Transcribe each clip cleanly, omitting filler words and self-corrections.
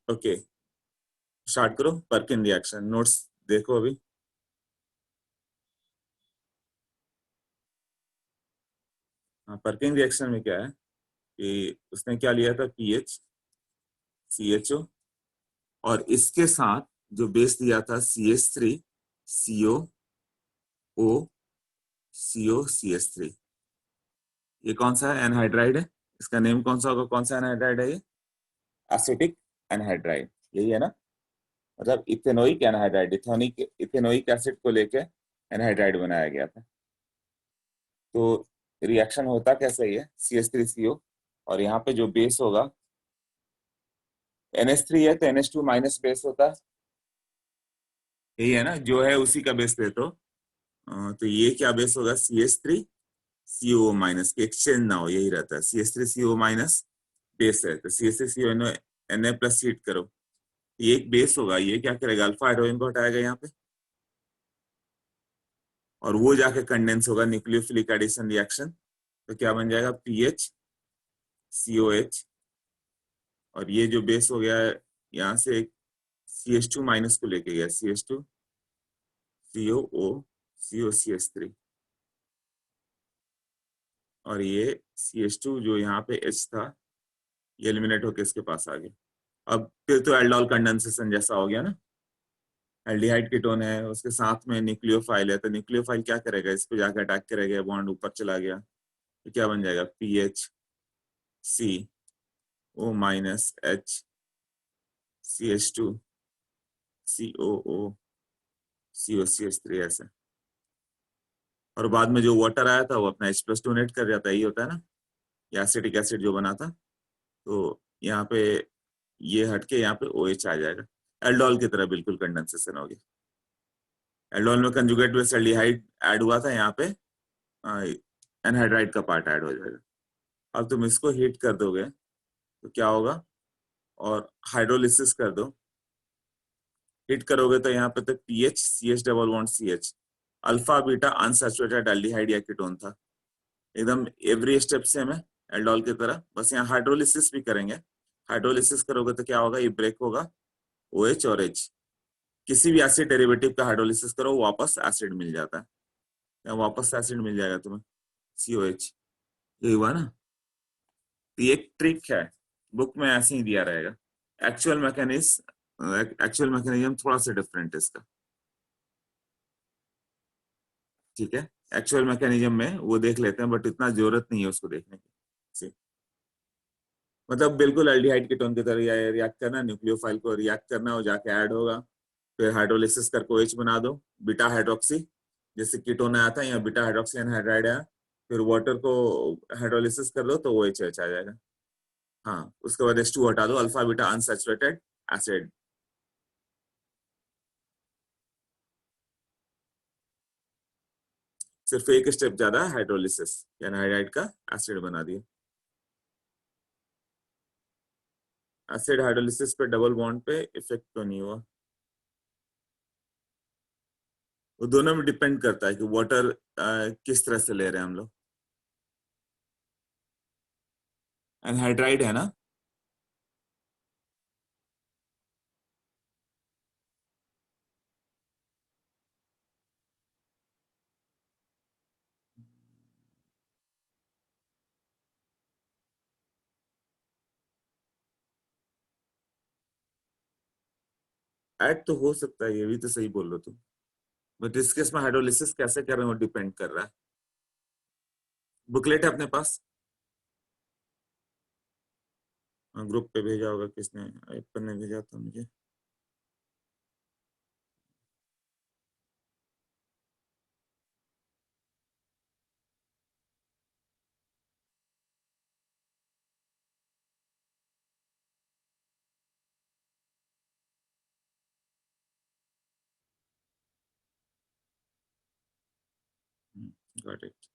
Okay, start करो। Perkin reaction notes देखो अभी। हाँ, पर्किन रिएक्शन में क्या है कि उसने क्या लिया था, पीएच CHO, और इसके साथ जो बेस दिया था CH3 COO COCH3। ये कौन सा है, एनहाइड्राइड है। इसका नेम कौन सा होगा, कौन सा एनहाइड्राइड है ये, एसिटिक एनहाइड्राइड, यही है ना। मतलब इथेनोइक एनहाइड्राइड, इथेनोइक एसिड को लेके एनहाइड्राइड बनाया गया था। तो रिएक्शन होता कैसे ही है, CH3CO, और यहाँ पे जो बेस होगा NH3 है, तो NH2 माइनस बेस होता है, यही है ना, जो है उसी का बेस ले तो ये क्या बेस होगा, CH3CO माइनस, की एक्सचेंज ना हो, यही रहता है, CH3CO माइनस बेस है, तो CH3CO Na प्लस हीट करो, ये एक बेस होगा, ये क्या करेगा, अल्फा हाइड्रोजन को हटाएगा यहाँ पे, और वो जाके कंडेंस होगा न्यूक्लियोफिलिक एडिशन रिएक्शन, तो क्या बन जाएगा, PHCOH, और ये जो बेस हो गया है यहाँ से CH2 माइनस को लेके गया, CH2 COO COCH3, और ये CH2 जो यहाँ पे H था, ये एलिमिनेट होकर इसके पास आ गया। अब फिर तो एल्डोल कंडेंसेशन जैसा हो गया ना, एल्डिहाइड कीटोन है, उसके साथ में न्यूक्लियोफाइल है, तो न्यूक्लियोफाइल क्या करेगा, इस पे जाकर अटैक करेगा, बॉन्ड ऊपर चला गया, तो क्या बन जाएगा, PHCO minus HCH2 COO COCH3 ऐसे, और बाद में जो वाटर आया था वो अपना H+ डोनेट कर जाता है, यही होता है ना, ये एसिटिक एसिड जो बना था, तो यहाँ पे ये हटके यहाँ पे OH आ जाएगा, एल्डोल की तरह बिल्कुल कंडेंसेशन हो गया। एल्डोल में कंजुगेट बेस एल्डिहाइड ऐड हुआ था, यहाँ पे एनहाइड्राइड का पार्ट ऐड हो जाएगा। अब तुम इसको हीट कर दोगे तो क्या होगा, और हाइड्रोलिसिस कर दो, हिट करोगे तो यहाँ पे तो pH CH double bond CH, alpha beta unsaturated aldehyde या कीटोन था, एकदम एवरी स्टेप सेम है एल्डोल की तरह, बस यहाँ हाइड्रोलिसिस भी करेंगे। हाइड्रोलिसिस करोगे तो क्या होगा, ये ब्रेक होगा, OH और H, किसी भी एसिड डेरिवेटिव का हाइड्रोलिसिस करो वापस एसिड मिल जाता है, यहाँ वापस एसिड मिल जाएगा तुम्हें, COH, यही हुआ ना। तो ये एक ट्रिक है, बुक में ऐसे ही दिया रहेगा। एक्चुअल मैकेनिज्म, एक्चुअल मैकेनिज्म थोड़ा सा डिफरेंट है इसका, ठीक है। एक्चुअल मैकेनिज्म में वो देख लेते हैं, बट इतना जरूरत नहीं है उसको देखने की। मतलब बिल्कुल एल्डिहाइड कीटोन की तरह रिएक्ट करना, न्यूक्लियोफाइल को रिएक्ट करना, वो जाके ऐड होगा, फिर हाइड्रोलिसिस करके OH बना दो, बीटा हाइड्रोक्सी, जैसे कीटोन आया था यहाँ बीटा हाइड्रोक्सी एनहाइड्राइड आया, फिर वाटर को हाइड्रोलिसिस कर लो तो OH आ जाएगा। हाँ, उसके बाद H2 हटा दो, अल्फा बीटा अनसैचुरेटेड एसिड। सिर्फ एक स्टेप ज्यादा हाइड्रोलिसिस, एनहाइड्राइड का एसिड बना दिया। एसिड हाइड्रोलिसिस पे डबल बॉन्ड पे इफेक्ट तो नहीं हुआ, वो दोनों में डिपेंड करता है कि वाटर किस तरह से ले रहे हैं हम लोग। एनहाइड्राइड है ना, ऐड तो हो सकता है, ये भी तो सही बोल रहे हो तुम, बट इस केस में हाइड्रोलिसिस कैसे कर रहे हो डिपेंड कर रहा है। बुकलेट है अपने पास, ग्रुप पे भेजा होगा किसने, एप्पल ने भेजा था मुझे। Got it.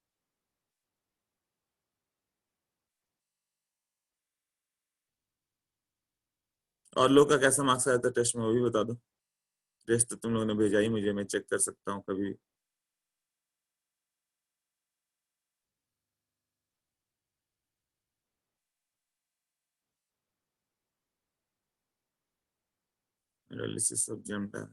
और लोग का कैसा मार्क्स आया था टेस्ट में, वो भी बता दो। टेस्ट तो तुम लोगों ने भेजा ही मुझे, मैं चेक कर सकता हूँ कभी। हाइड्रोलिसिस ऑफ जेम्टा।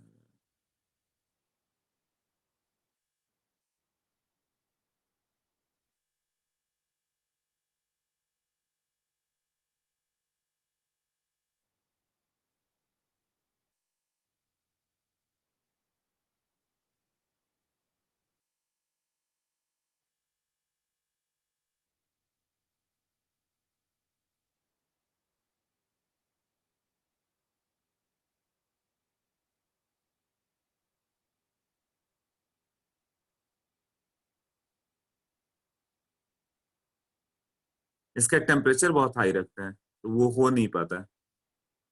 इसका टेम्परेचर बहुत हाई रखता है तो वो हो नहीं पाता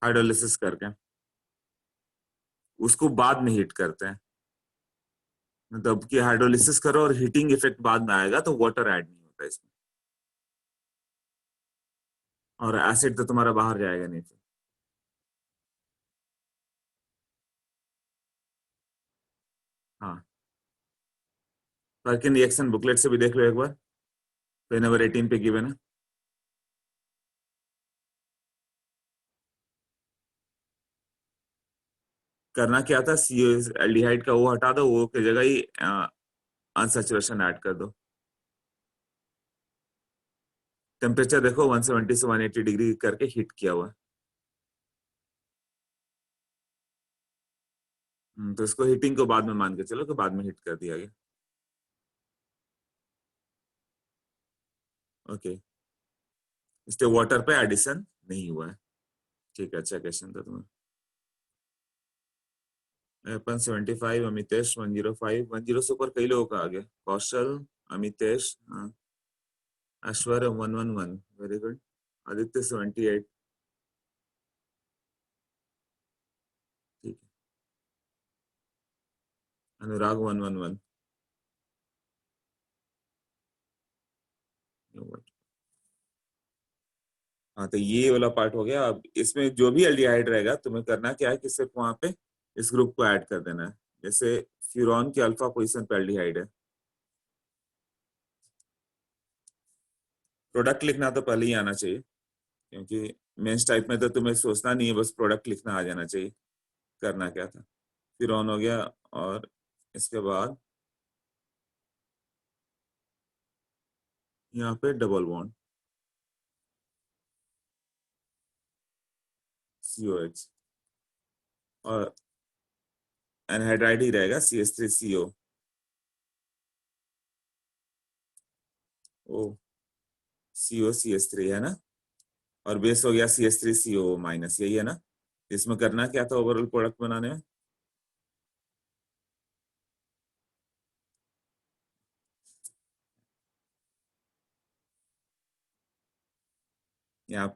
हाइड्रोलिसिस करके। उसको बाद में हीट करते हैं, मतलब कि हाइड्रोलिसिस करो और हीटिंग इफेक्ट बाद में आएगा तो वाटर ऐड नहीं होता इसमें, और एसिड तो तुम्हारा बाहर जाएगा नहीं फिर। हाँ, पर्किन रिएक्शन बुकलेट से भी देख लो एक बार, पेज नंबर 18 पे गिवन है। करना क्या था, सी एल्डिहाइड का वो हटा दो, वो की जगह ही अनसैचुरेशन ऐड कर दो। टेम्परेचर देखो 170 से 180 डिग्री करके हीट किया हुआ है। तो इसको हीटिंग को बाद में मान के चलो कि बाद में हीट कर दिया गया। ओके, इसलिए वाटर पे एडिशन नहीं हुआ है। ठीक है, अच्छा क्वेश्चन था तुम्हारा। अपन 75, अमितेश 105, 110 से ऊपर कई लोगों का आ गया। कौशल, अमितेश, हाँ, ऐश्वर्य 111, वेरी गुड। आदित्य 78, ठीक है। अनुराग 111। हाँ, तो ये वाला पार्ट हो गया। अब इसमें जो भी एल्डिहाइड रहेगा तुम्हें करना क्या है कि सिर्फ वहां पे इस ग्रुप को ऐड कर देना है। जैसे फ्यूरॉन की अल्फा पोजीशन पे एल्डिहाइड है, प्रोडक्ट लिखना तो पहले ही आना चाहिए, क्योंकि मेंस टाइप में तो तुम्हें सोचना नहीं है, बस प्रोडक्ट लिखना आ जाना चाहिए। करना क्या था, फ्यूरॉन हो गया, और इसके बाद यहाँ पे डबल बॉन्ड COH, और एनहाइड्राइड ही रहेगा CH3CO। ओ, COCH3 है ना, और बेस हो गया CH3CO-, यही है ना। इसमें करना क्या था ओवरऑल प्रोडक्ट बनाने में। यहाँ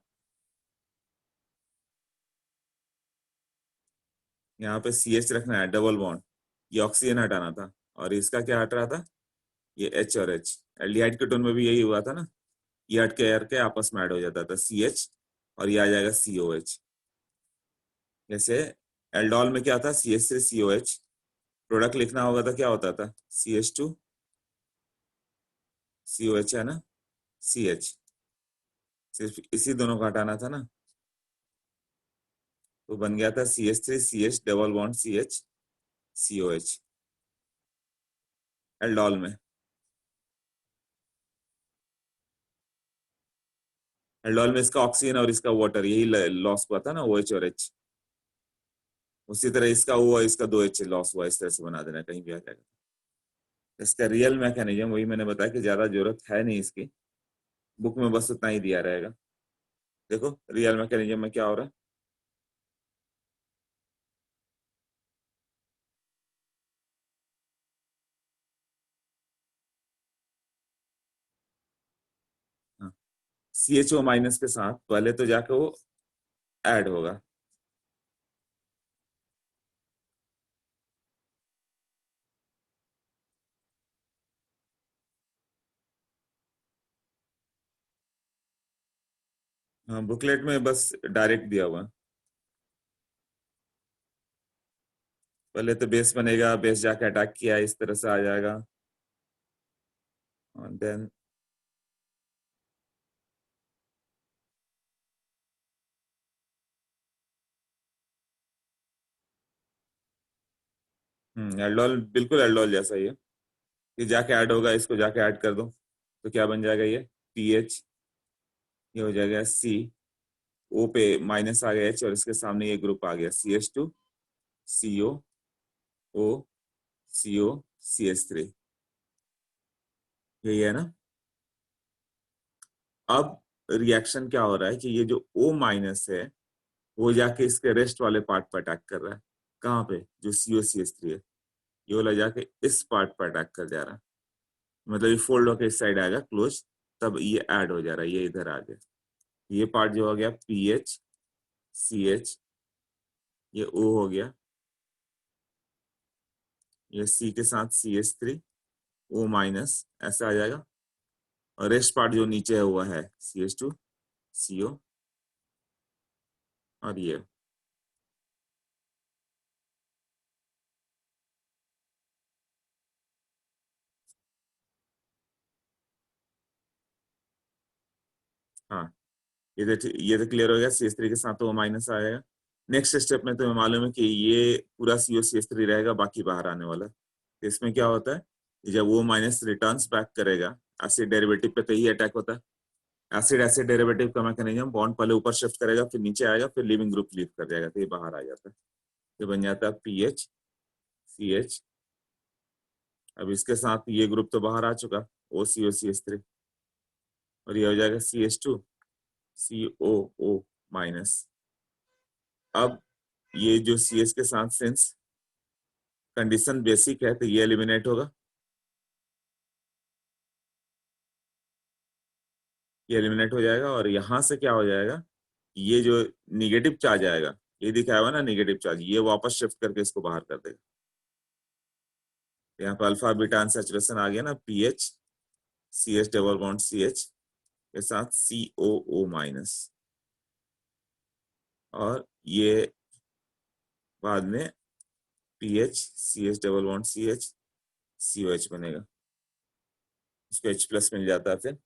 यहाँ पे CH रखना है, डबल बॉन्ड, ये ऑक्सीजन हटाना था, और इसका क्या हट रहा था, ये H और H। एल्डिहाइड के टोन में भी यही हुआ था ना, ये हट के के आपस में ऐड हो जाता था CH, और ये आ जाएगा COH। जैसे एल्डोल में क्या था, CH3COH, प्रोडक्ट लिखना होगा तो क्या होता था, CH2COH है ना, CH, सिर्फ इसी दोनों को हटाना था ना, तो बन गया था CH3CH double bond CH COH aldol में। एल्डोल में इसका ऑक्सीजन और इसका वाटर यही लॉस हुआ था ना, OH और H। उसी तरह इसका हुआ, इसका 2H लॉस हुआ, इस तरह से बना देना, कहीं भी आ जाएगा। इसका रियल मैकेनिज्म वही मैंने बताया कि ज्यादा जरूरत है नहीं इसकी, बुक में बस उतना ही दिया रहेगा। देखो रियल मैकेनिज्म में क्या हो रहा है। हाँ, CHO- के साथ पहले तो जाके वो ऐड होगा। हाँ, बुकलेट में बस डायरेक्ट दिया हुआ है। पहले तो बेस बनेगा, बेस जाके अटैक किया, इस तरह से आ जाएगा, और देन एल्डोल बिल्कुल एल्डोल जैसा ही है। ये जाके ऐड होगा, इसको जाके ऐड कर दो तो क्या बन जाएगा, ये पीएच, ये हो जाएगा सी, ओ पे माइनस आ गया एच, और इसके सामने ये ग्रुप आ गया CH2 CO O CO CH3, यही है ना। अब रिएक्शन क्या हो रहा है कि ये जो O माइनस है वो जाके इसके रेस्ट वाले पार्ट पर अटैक कर रहा है। कहाँ पे, जो COCH3 है, ये वाला जाके इस पार्ट पर अटैक कर जा रहा है, मतलब ये फोल्ड होकर इस साइड आएगा क्लोज, तब ये ऐड हो जा रहा है, ये इधर आ गया। ये पार्ट जो हो गया PH CH, ये O हो गया, ये C के साथ CH3 O माइनस, ऐसा आ जाएगा। और रेस्ट पार्ट जो नीचे हुआ है CH2 CO, और ये हाँ, ये तो क्लियर हो गया, CH3 के साथ तो वो माइनस आएगा। नेक्स्ट स्टेप में तुम्हें मालूम है कि ये पूरा COCH3 रहेगा, बाकी बाहर आने वाला। तो इसमें क्या होता है कि जब वो माइनस रिटर्न्स बैक करेगा, एसिड डेरिवेटिव पे तो ही अटैक होता है। एसिड एसिड डेरिवेटिव का मैकेनिज्म, बॉन्ड पहले ऊपर शिफ्ट करेगा, फिर नीचे आएगा, फिर लिविंग ग्रुप लीव कर जाएगा, तो ये बाहर आ जाता है। ये बन जाता है PH CH। अब इसके साथ ये ग्रुप तो बाहर आ चुका, OCOCH3, और ये हो जाएगा CH2 COO माइनस। अब ये जो CS के साथ सिंस कंडीशन बेसिक है, तो ये एलिमिनेट होगा, ये एलिमिनेट हो जाएगा। और यहां से क्या हो जाएगा, ये जो निगेटिव चार्ज आएगा, ये दिखाया हुआ ना निगेटिव चार्ज, ये वापस शिफ्ट करके इसको बाहर कर देगा। यहाँ पर अल्फा बीटा अनसैचुरेशन आ गया ना, PH CH double bond CH के साथ COO माइनस, और ये बाद में PH CH double bond CH COH बनेगा, इसको H प्लस मिल जाता है फिर।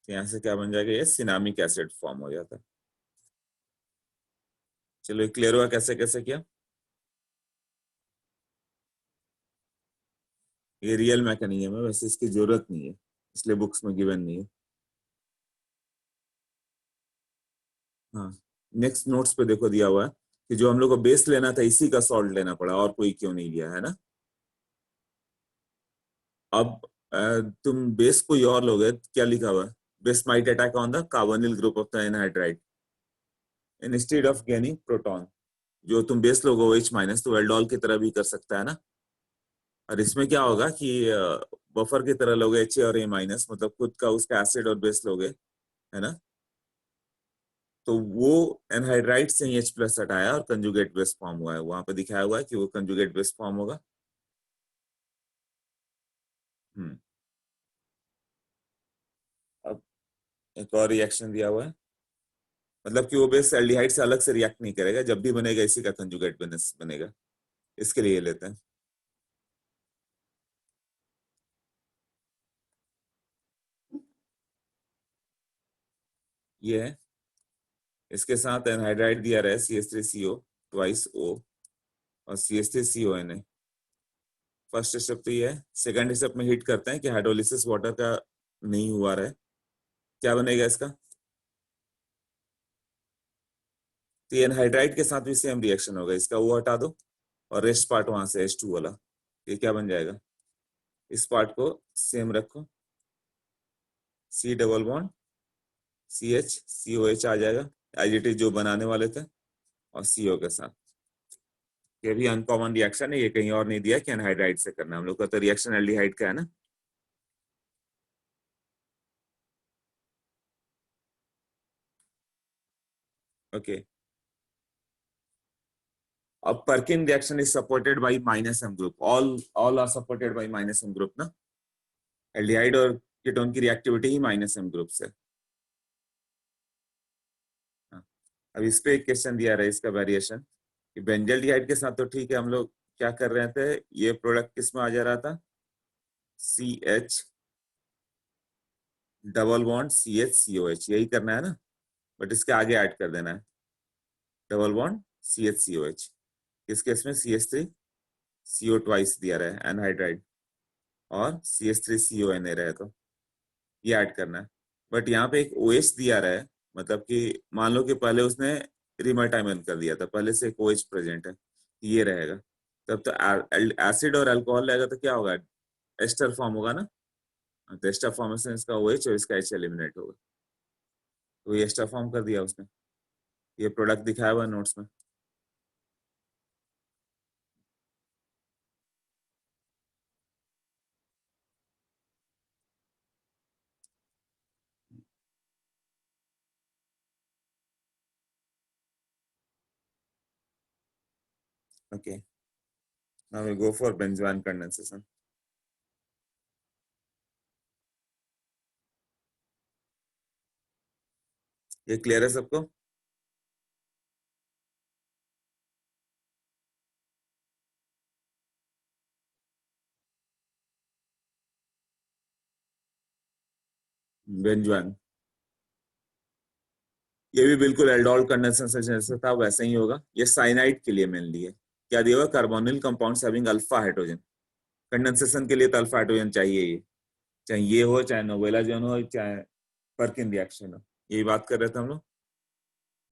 तो यहाँ से क्या बन जाएगा, ये सिनामिक एसिड फॉर्म हो जाता है। चलो ये क्लियर हुआ कैसे कैसे किया। ये रियल मैकेनिज्म है, वैसे इसकी जरूरत नहीं है, इसलिए बुक्स में गिवन नहीं है। हाँ, नेक्स्ट नोट्स पे देखो दिया हुआ है कि जो हम लोग को बेस लेना था इसी का सॉल्ट लेना पड़ा, और कोई क्यों नहीं लिया है ना। अब तुम बेस कोई और लोगे तो क्या लिखा हुआ है, base might attack on the carbonyl group of the anhydride instead of gaining proton. जो तुम बेस लोगे OH माइनस, तो एल्डोल की तरह भी कर सकता है ना। और इसमें क्या होगा कि बफर की तरह लोगे H और A माइनस, मतलब खुद का उसका एसिड और बेस लोगे, है ना। तो वो एनहाइड्राइड से ही H प्लस हटाया और कंजुगेट बेस फॉर्म हुआ है, वहां पे दिखाया हुआ है कि वो कंजुगेट बेस फॉर्म होगा। हम्म। अब एक और रिएक्शन दिया हुआ है, मतलब कि वो बेस एल्डिहाइड से अलग से रिएक्ट नहीं करेगा, जब भी बनेगा इसी का कंजुगेट बनेगा, इसके लिए लेते हैं। ये है, इसके साथ एनहाइड्राइड दिया रहा है CH3CO ट्वाइस O, और CH3CONA। फर्स्ट स्टेप तो ये है। सेकंड स्टेप में हीट करते हैं कि हाइड्रोलिसिस वाटर का नहीं हुआ रहे, क्या बनेगा इसका। तो एनहाइड्राइड के साथ भी सेम रिएक्शन होगा, इसका वो हटा दो, और रेस्ट पार्ट वहां से H2 वाला, ये क्या बन जाएगा, इस पार्ट को सेम रखो, C double bond CH COH आ जाएगा, एज जो बनाने वाले थे, और CO के साथ। ये भी अनकॉमन रिएक्शन है, ये कहीं और नहीं दिया कि एनहाइड्राइड से करना, हम लोग का तो रिएक्शन एल्डिहाइड का है ना। ओके, अब Perkin reaction is supported by minus M group. All are supported by minus M group ना. एल्डिहाइड और कीटोन की रिएक्टिविटी ही माइनस M ग्रुप से. हाँ. अब इस पे एक क्वेश्चन दिया रहा है इसका वेरिएशन कि बेंजल्डिहाइड के साथ तो ठीक है, हम लोग क्या कर रहे थे, ये प्रोडक्ट किस में आ जा रहा था, CH डबल बॉन्ड CH यही करना है ना, बट इसके आगे ऐड कर देना है डबल बॉन्ड CH इस केस में CH3CO ट्वाइस दिया रहा है एनहाइड्राइड और CH3CONA रहे, तो ये ऐड करना है. बट यहाँ पे एक OH दिया रहा है, मतलब कि मान लो कि पहले उसने रिमाटाइमन कर दिया था, पहले से एक OH प्रेजेंट है, ये रहेगा. तब तो एसिड और अल्कोहल रहेगा तो क्या होगा, एस्टर फॉर्म होगा ना. तो एस्टर फॉर्मेशन इसका OH और इसका H एलिमिनेट होगा, तो ये एस्टर फॉर्म कर दिया उसने. ये प्रोडक्ट दिखाया हुआ नोट्स में. Okay, now we go for benzoin condensation. ये क्लियर है सबको. बेंजोइन ये भी बिल्कुल एल्डोल कंडेंसेशन जैसा था वैसा ही होगा. ये साइनाइड के लिए मेनली है. क्या दिया हुआ, carbonyl compounds having alpha hydrogen. Condensation के लिए तो अल्फा हाइड्रोजन चाहिए ही, चाहे ये हो, चाहे नोवेला जोन हो, चाहे पर्किन रिएक्शन हो. यही बात कर रहे थे हम लोग.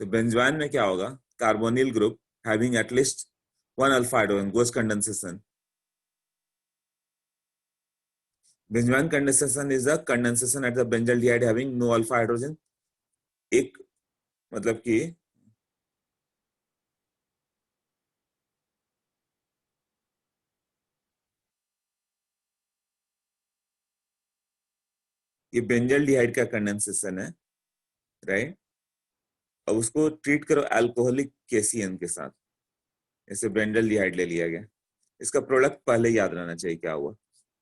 तो बेंजोइन में क्या होगा, carbonyl group having at least one alpha hydrogen goes condensation. Benzoin condensation is the condensation at the benzaldehyde having no alpha hydrogen. एक मतलब कि ये बेंजल्डिहाइड का कंडेंसेशन है, राइट. अब उसको ट्रीट करो अल्कोहलिक केसीएन के साथ, जैसे बेंजल्डिहाइड ले लिया गया. इसका प्रोडक्ट पहले याद रहना चाहिए क्या हुआ.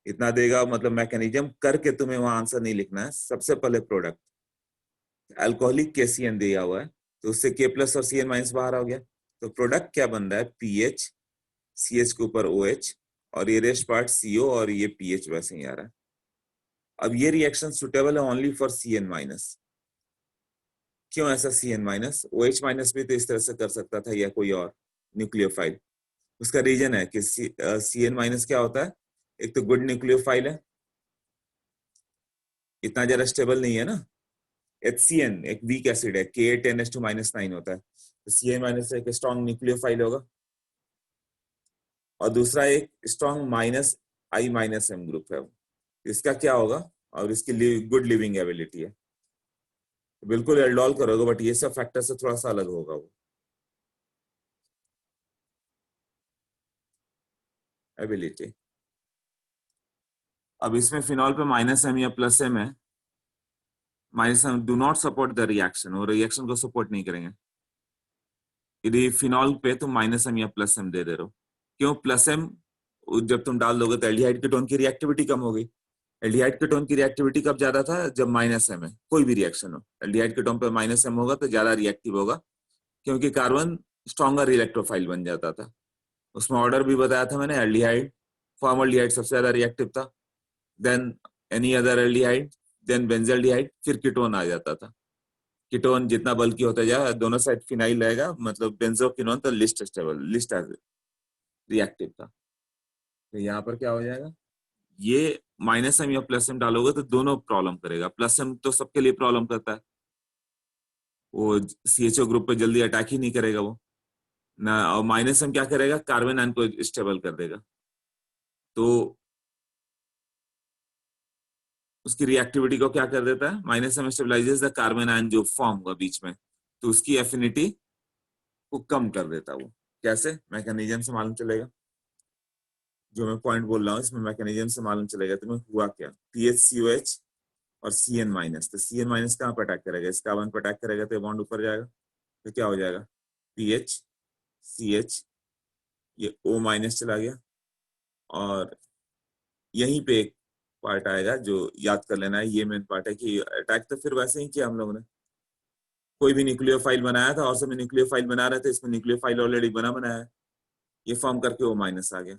इतना देगा मतलब मैकेनिज्म करके तुम्हें वहां आंसर नहीं लिखना है, सबसे पहले प्रोडक्ट अल्कोहलिक केसीएन दिया हुआ है, तो उससे के प्लस और CN माइनस बाहर आ गया. तो प्रोडक्ट क्या बन रहा है, PH, CH के ऊपर OH और ये रेस्ट पार्ट CO और ये PH वैसे ही आ रहा है. अब ये रिएक्शन सुटेबल है ओनली फॉर CN माइनस. क्यों ऐसा CN माइनस, OH माइनस भी तो इस तरह से कर सकता था या कोई और न्यूक्लियोफाइल. उसका रीजन है कि CN माइनस क्या होता है, एक तो गुड न्यूक्लियोफाइल है, इतना ज्यादा स्टेबल नहीं है ना. HCN एक वीक एसिड है, Ka10H2-9 होता है, तो CN माइनस एक स्ट्रॉन्ग न्यूक्लियोफाइल होगा. और दूसरा एक स्ट्रॉन्ग -I- M ग्रुप है, इसका क्या होगा, और इसकी गुड लिविंग एबिलिटी है. बिल्कुल एल्डोल करोगे, बट ये सब फैक्टर से थोड़ा सा अलग होगा वो एबिलिटी. अब इसमें फिनॉल पे -M या +M है. -M do not support the reaction, वो रिएक्शन को सपोर्ट नहीं करेंगे. यदि फिनॉल पे तुम -M या +M दे रहे हो, क्यों +M, जब तुम डाल दोगे तो एल्डिहाइड कीटोन की रिएक्टिविटी कम होगी. एल्डिहाइड कीटोन की रिएक्टिविटी कब ज्यादा था, जब -M है, कोई भी रिएक्शन हो एल्डिहाइड कीटोन पे -M होगा तो ज्यादा रिएक्टिव होगा, क्योंकि कार्बन स्ट्रॉन्गर इलेक्ट्रोफाइल बन जाता था. उसमें ऑर्डर भी बताया था मैंने, एल्डिहाइड, फॉर्मल्डिहाइड सबसे ज्यादा रिएक्टिव था, then any other aldehyde, then benzaldehyde, फिर कीटोन आ जाता था. कीटोन जितना बल्कि होता जाए, दोनों साइड फिनाइल रहेगा, मतलब बेंजोक्विनोन तो लिस्ट स्टेबल, लिस्ट रिएक्टिव था. तो यहाँ पर क्या हो जाएगा, ये -M या +M डालोगे तो दोनों प्रॉब्लम करेगा. +M तो सबके लिए प्रॉब्लम करता है, वो CHO ग्रुप पे जल्दी अटैक ही नहीं करेगा वो ना. और -M क्या करेगा, कार्बन आयन को स्टेबल कर देगा, तो उसकी रिएक्टिविटी को क्या कर देता है, -M stabilises the carbon ion जो फॉर्म होगा बीच में, तो उसकी एफिनिटी को कम कर देता है वो. कैसे, मैकेनिज्म से मालूम चलेगा. जो मैं पॉइंट बोल रहा हूँ इसमें मैकेनिज्म से मालूम चलेगा तुम्हें हुआ क्या. PHCOH और CN माइनस, तो CN माइनस कहाँ पर अटैक करेगा, इस कार्बन पर अटैक करेगा तो बॉन्ड ऊपर जाएगा. तो क्या हो जाएगा, PH CH, ये O माइनस चला गया, और यहीं पे एक पार्ट आएगा जो याद कर लेना है, ये मेन पार्ट है कि अटैक तो फिर वैसे ही किया हम लोगों ने, कोई भी न्यूक्लियोफाइल बनाया था और सब न्यूक्लियोफाइल बना रहे थे, इसमें न्यूक्लियोफाइल ऑलरेडी बना बनाया है, ये फॉर्म करके O माइनस आ गया,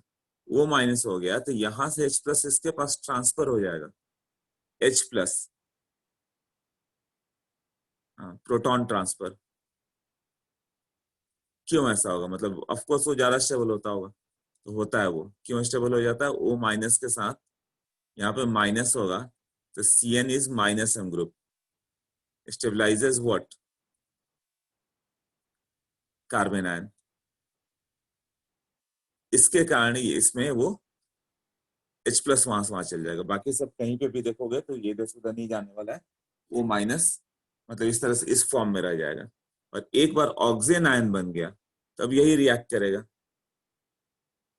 O माइनस हो गया तो यहां से H प्लस इसके पास ट्रांसफर हो जाएगा, H प्लस, हाँ, प्रोटॉन ट्रांसफर। क्यों ऐसा होगा, मतलब ऑफ कोर्स वो ज्यादा स्टेबल होता होगा, तो होता है वो, क्यों स्टेबल हो जाता है, O माइनस के साथ यहाँ पे माइनस होगा, तो CN is minus M group, stabilises what, carbon ion, इसके कारण ये इसमें वो H प्लस वहां से वहां चल जाएगा, बाकी सब कहीं पे भी देखोगे तो ये इधर से उधर नहीं जाने वाला है, O माइनस मतलब इस तरह से इस फॉर्म में रह जाएगा, और एक बार ऑक्सीजन आयन बन गया तब यही रिएक्ट करेगा,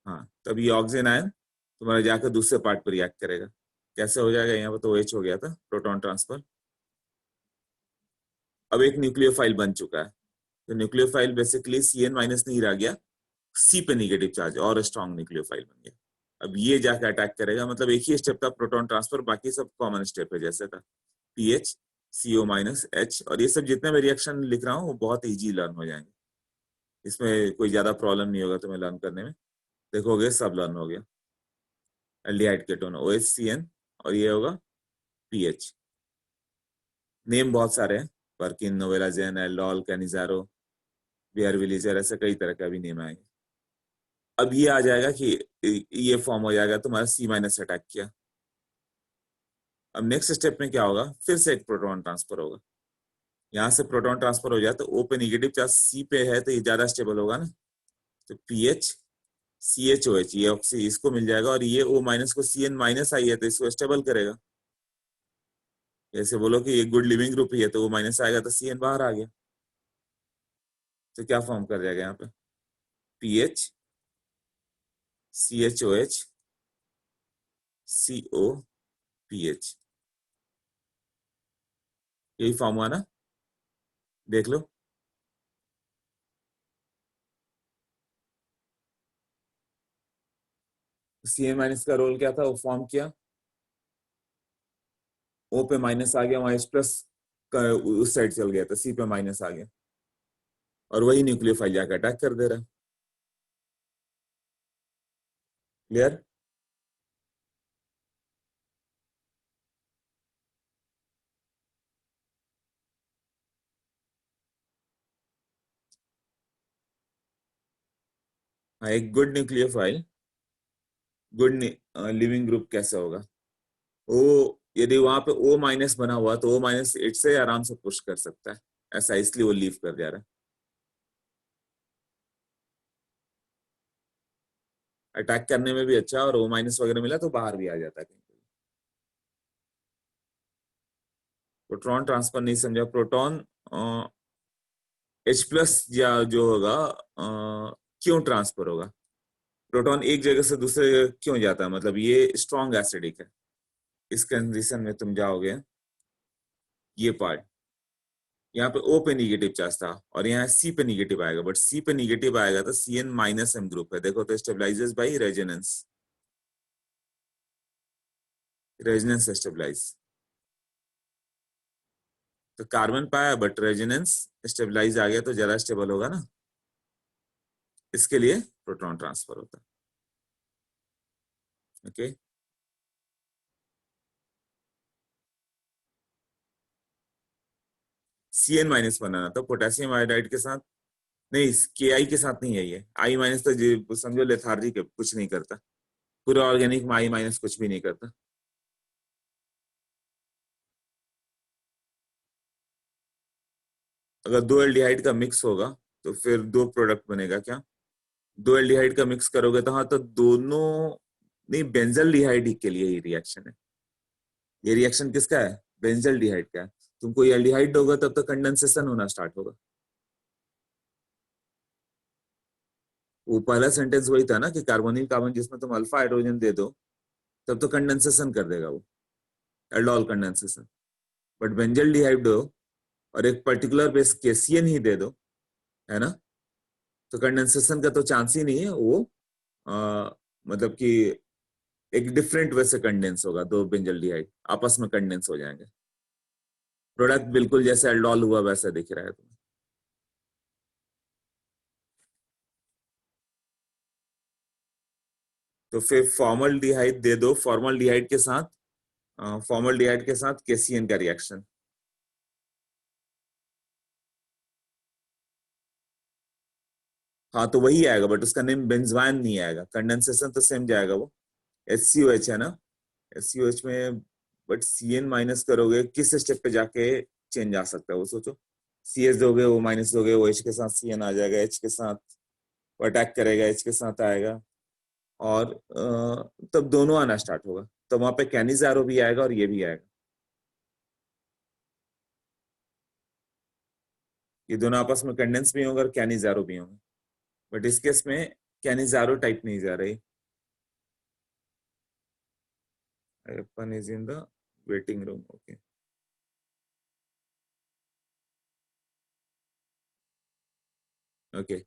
हाँ, तब ये ऑक्सीजन आयन तुम्हारा जाकर दूसरे पार्ट पर रिएक्ट करेगा, कैसे हो जाएगा, यहाँ पर तो H हो गया था प्रोटॉन ट्रांसफर, अब एक न्यूक्लियोफाइल बन चुका है, तो न्यूक्लियोफाइल बेसिकली CN माइनस नहीं रह गया, C पे निगेटिव चार्ज और स्ट्रॉन्ग न्यूक्लियोफाइल बन गया, अब ये जाकर अटैक करेगा, मतलब एक ही स्टेप था प्रोटॉन ट्रांसफर, बाकी सब कॉमन स्टेप है जैसे था, PH CO माइनस H, और ये सब जितने मैं रिएक्शन लिख रहा हूँ वो बहुत इजी लर्न हो जाएंगे, इसमें कोई ज्यादा प्रॉब्लम नहीं होगा तुम्हें लर्न करने में, देखोगे सब लर्न हो गया, एल्डिहाइड केटोन OHCN, और ये होगा PH, नेम बहुत सारे हैं, पर्किन, नोवेलाजेन, एल्डोल, कैनिजारो, बियरविलीजर, ऐसे कई तरह का भी नेम आएंगे, अब ये आ जाएगा कि ये फॉर्म हो जाएगा तुम्हारा C माइनस अटैक किया, अब नेक्स्ट स्टेप में क्या होगा, फिर से एक प्रोटॉन ट्रांसफर होगा, यहाँ से प्रोटॉन ट्रांसफर हो जाए तो O पे निगेटिव चार्ज C पे है तो ये ज्यादा स्टेबल होगा ना, तो PH CHOH, ये ऑक्सी इसको मिल जाएगा, और ये O माइनस को CN माइनस आई है तो इसको स्टेबल करेगा, जैसे बोलो कि एक गुड लिविंग ग्रुप ही है तो O माइनस आएगा तो CN बाहर आ गया, तो क्या फॉर्म कर जाएगा यहाँ पे, PH CHOH COPH, यही फॉर्म हुआ ना, देख लो, CN माइनस का रोल क्या था, वो फॉर्म किया, O पे माइनस आ गया, वहां H प्लस उस साइड चल गया तो C पे माइनस आ गया, और वही न्यूक्लियोफाइल जाकर अटैक कर दे रहा है, क्लियर, हाँ, एक good nucleophile, good leaving group कैसे होगा, ओ, यदि वहां पे O माइनस बना हुआ तो O माइनस इट से आराम से पुश कर सकता है, ऐसा इसलिए वो लीव कर जा रहा है, अटैक करने में भी अच्छा, और O माइनस वगैरह मिला तो बाहर भी आ जाता है कहीं। प्रोटॉन ट्रांसफर नहीं समझा, प्रोटॉन H प्लस या जो होगा क्यों ट्रांसफर होगा, प्रोटॉन एक जगह से दूसरे जगह क्यों जाता है, मतलब ये स्ट्रॉन्ग एसिडिक है, इस कंडीशन में तुम जाओगे, ये पार्ट यहाँ पे O पे निगेटिव चार्ज था और यहाँ C पे निगेटिव आएगा, बट C पे निगेटिव आएगा तो CN माइनस M ग्रुप है, देखो तो stabilises by resonance, resonance stabilise, तो कार्बन पाया बट रेजोनेंस स्टेबलाइज आ गया तो ज्यादा स्टेबल होगा ना, इसके लिए प्रोटॉन ट्रांसफर होता है, ओके। CN माइनस बनाना तो पोटेशियम आयोडाइड के साथ, नहीं KI के साथ नहीं है, ये I माइनस तो समझो लेथार्जिक है, कुछ नहीं करता, पूरे ऑर्गेनिक में I माइनस कुछ भी नहीं करता, अगर दो एल्डिहाइड का मिक्स होगा तो फिर दो प्रोडक्ट बनेगा क्या, दो एल्डिहाइड का मिक्स करोगे तो हाँ, तो दोनों, नहीं बेंजल डिहाइड के लिए ही रिएक्शन है, ये रिएक्शन किसका है, बेंजल डिहाइड का है, तुमको ये एल्डिहाइड होगा तब तो कंडेंसेशन होना स्टार्ट होगा, वो पहला सेंटेंस वही था ना कि कार्बोनिल कार्बन जिसमें तुम अल्फा हाइड्रोजन दे दो तब तो कंडेंसेशन कर देगा वो, एल्डोल कंडेंसेशन, बट बेंजल डिहाइड दो और एक पर्टिकुलर बेस KCN ही दे दो है ना। तो कंडेंसेशन का तो चांस ही नहीं है, वो आ, मतलब कि एक डिफरेंट वे से कंडेंस होगा, दो बेंजल्डिहाइड आपस में कंडेंस हो जाएंगे। प्रोडक्ट बिल्कुल जैसे एल्डोल हुआ वैसा दिख रहा है तुम्हें। तो फिर फॉर्मल्डिहाइड दे दो, फॉर्मल्डिहाइड के साथ, फॉर्मल्डिहाइड के साथ केसीएन का रिएक्शन। हाँ तो वही आएगा, बट उसका नेम बेंजवाइन नहीं आएगा, कंडेंसेशन तो सेम जाएगा वो। HCOH है ना, SCOH में। बट CN माइनस करोगे किस स्टेप पे जाके चेंज आ सकता है वो सोचो। CS दोगे, वो माइनस दोगे, वो H के साथ CN आ जाएगा, H के साथ वो अटैक करेगा, H के साथ आएगा, और तब दोनों आना स्टार्ट होगा। तो वहां पे कैनिजारो भी आएगा और ये भी आएगा। ये दोनों आपस में कंडेंस भी होंगे और कैनिजारो भी होंगे। बट इस केस में कैनिजारो टाइप नहीं जा रही। अपन is in the waiting room, okay. Okay,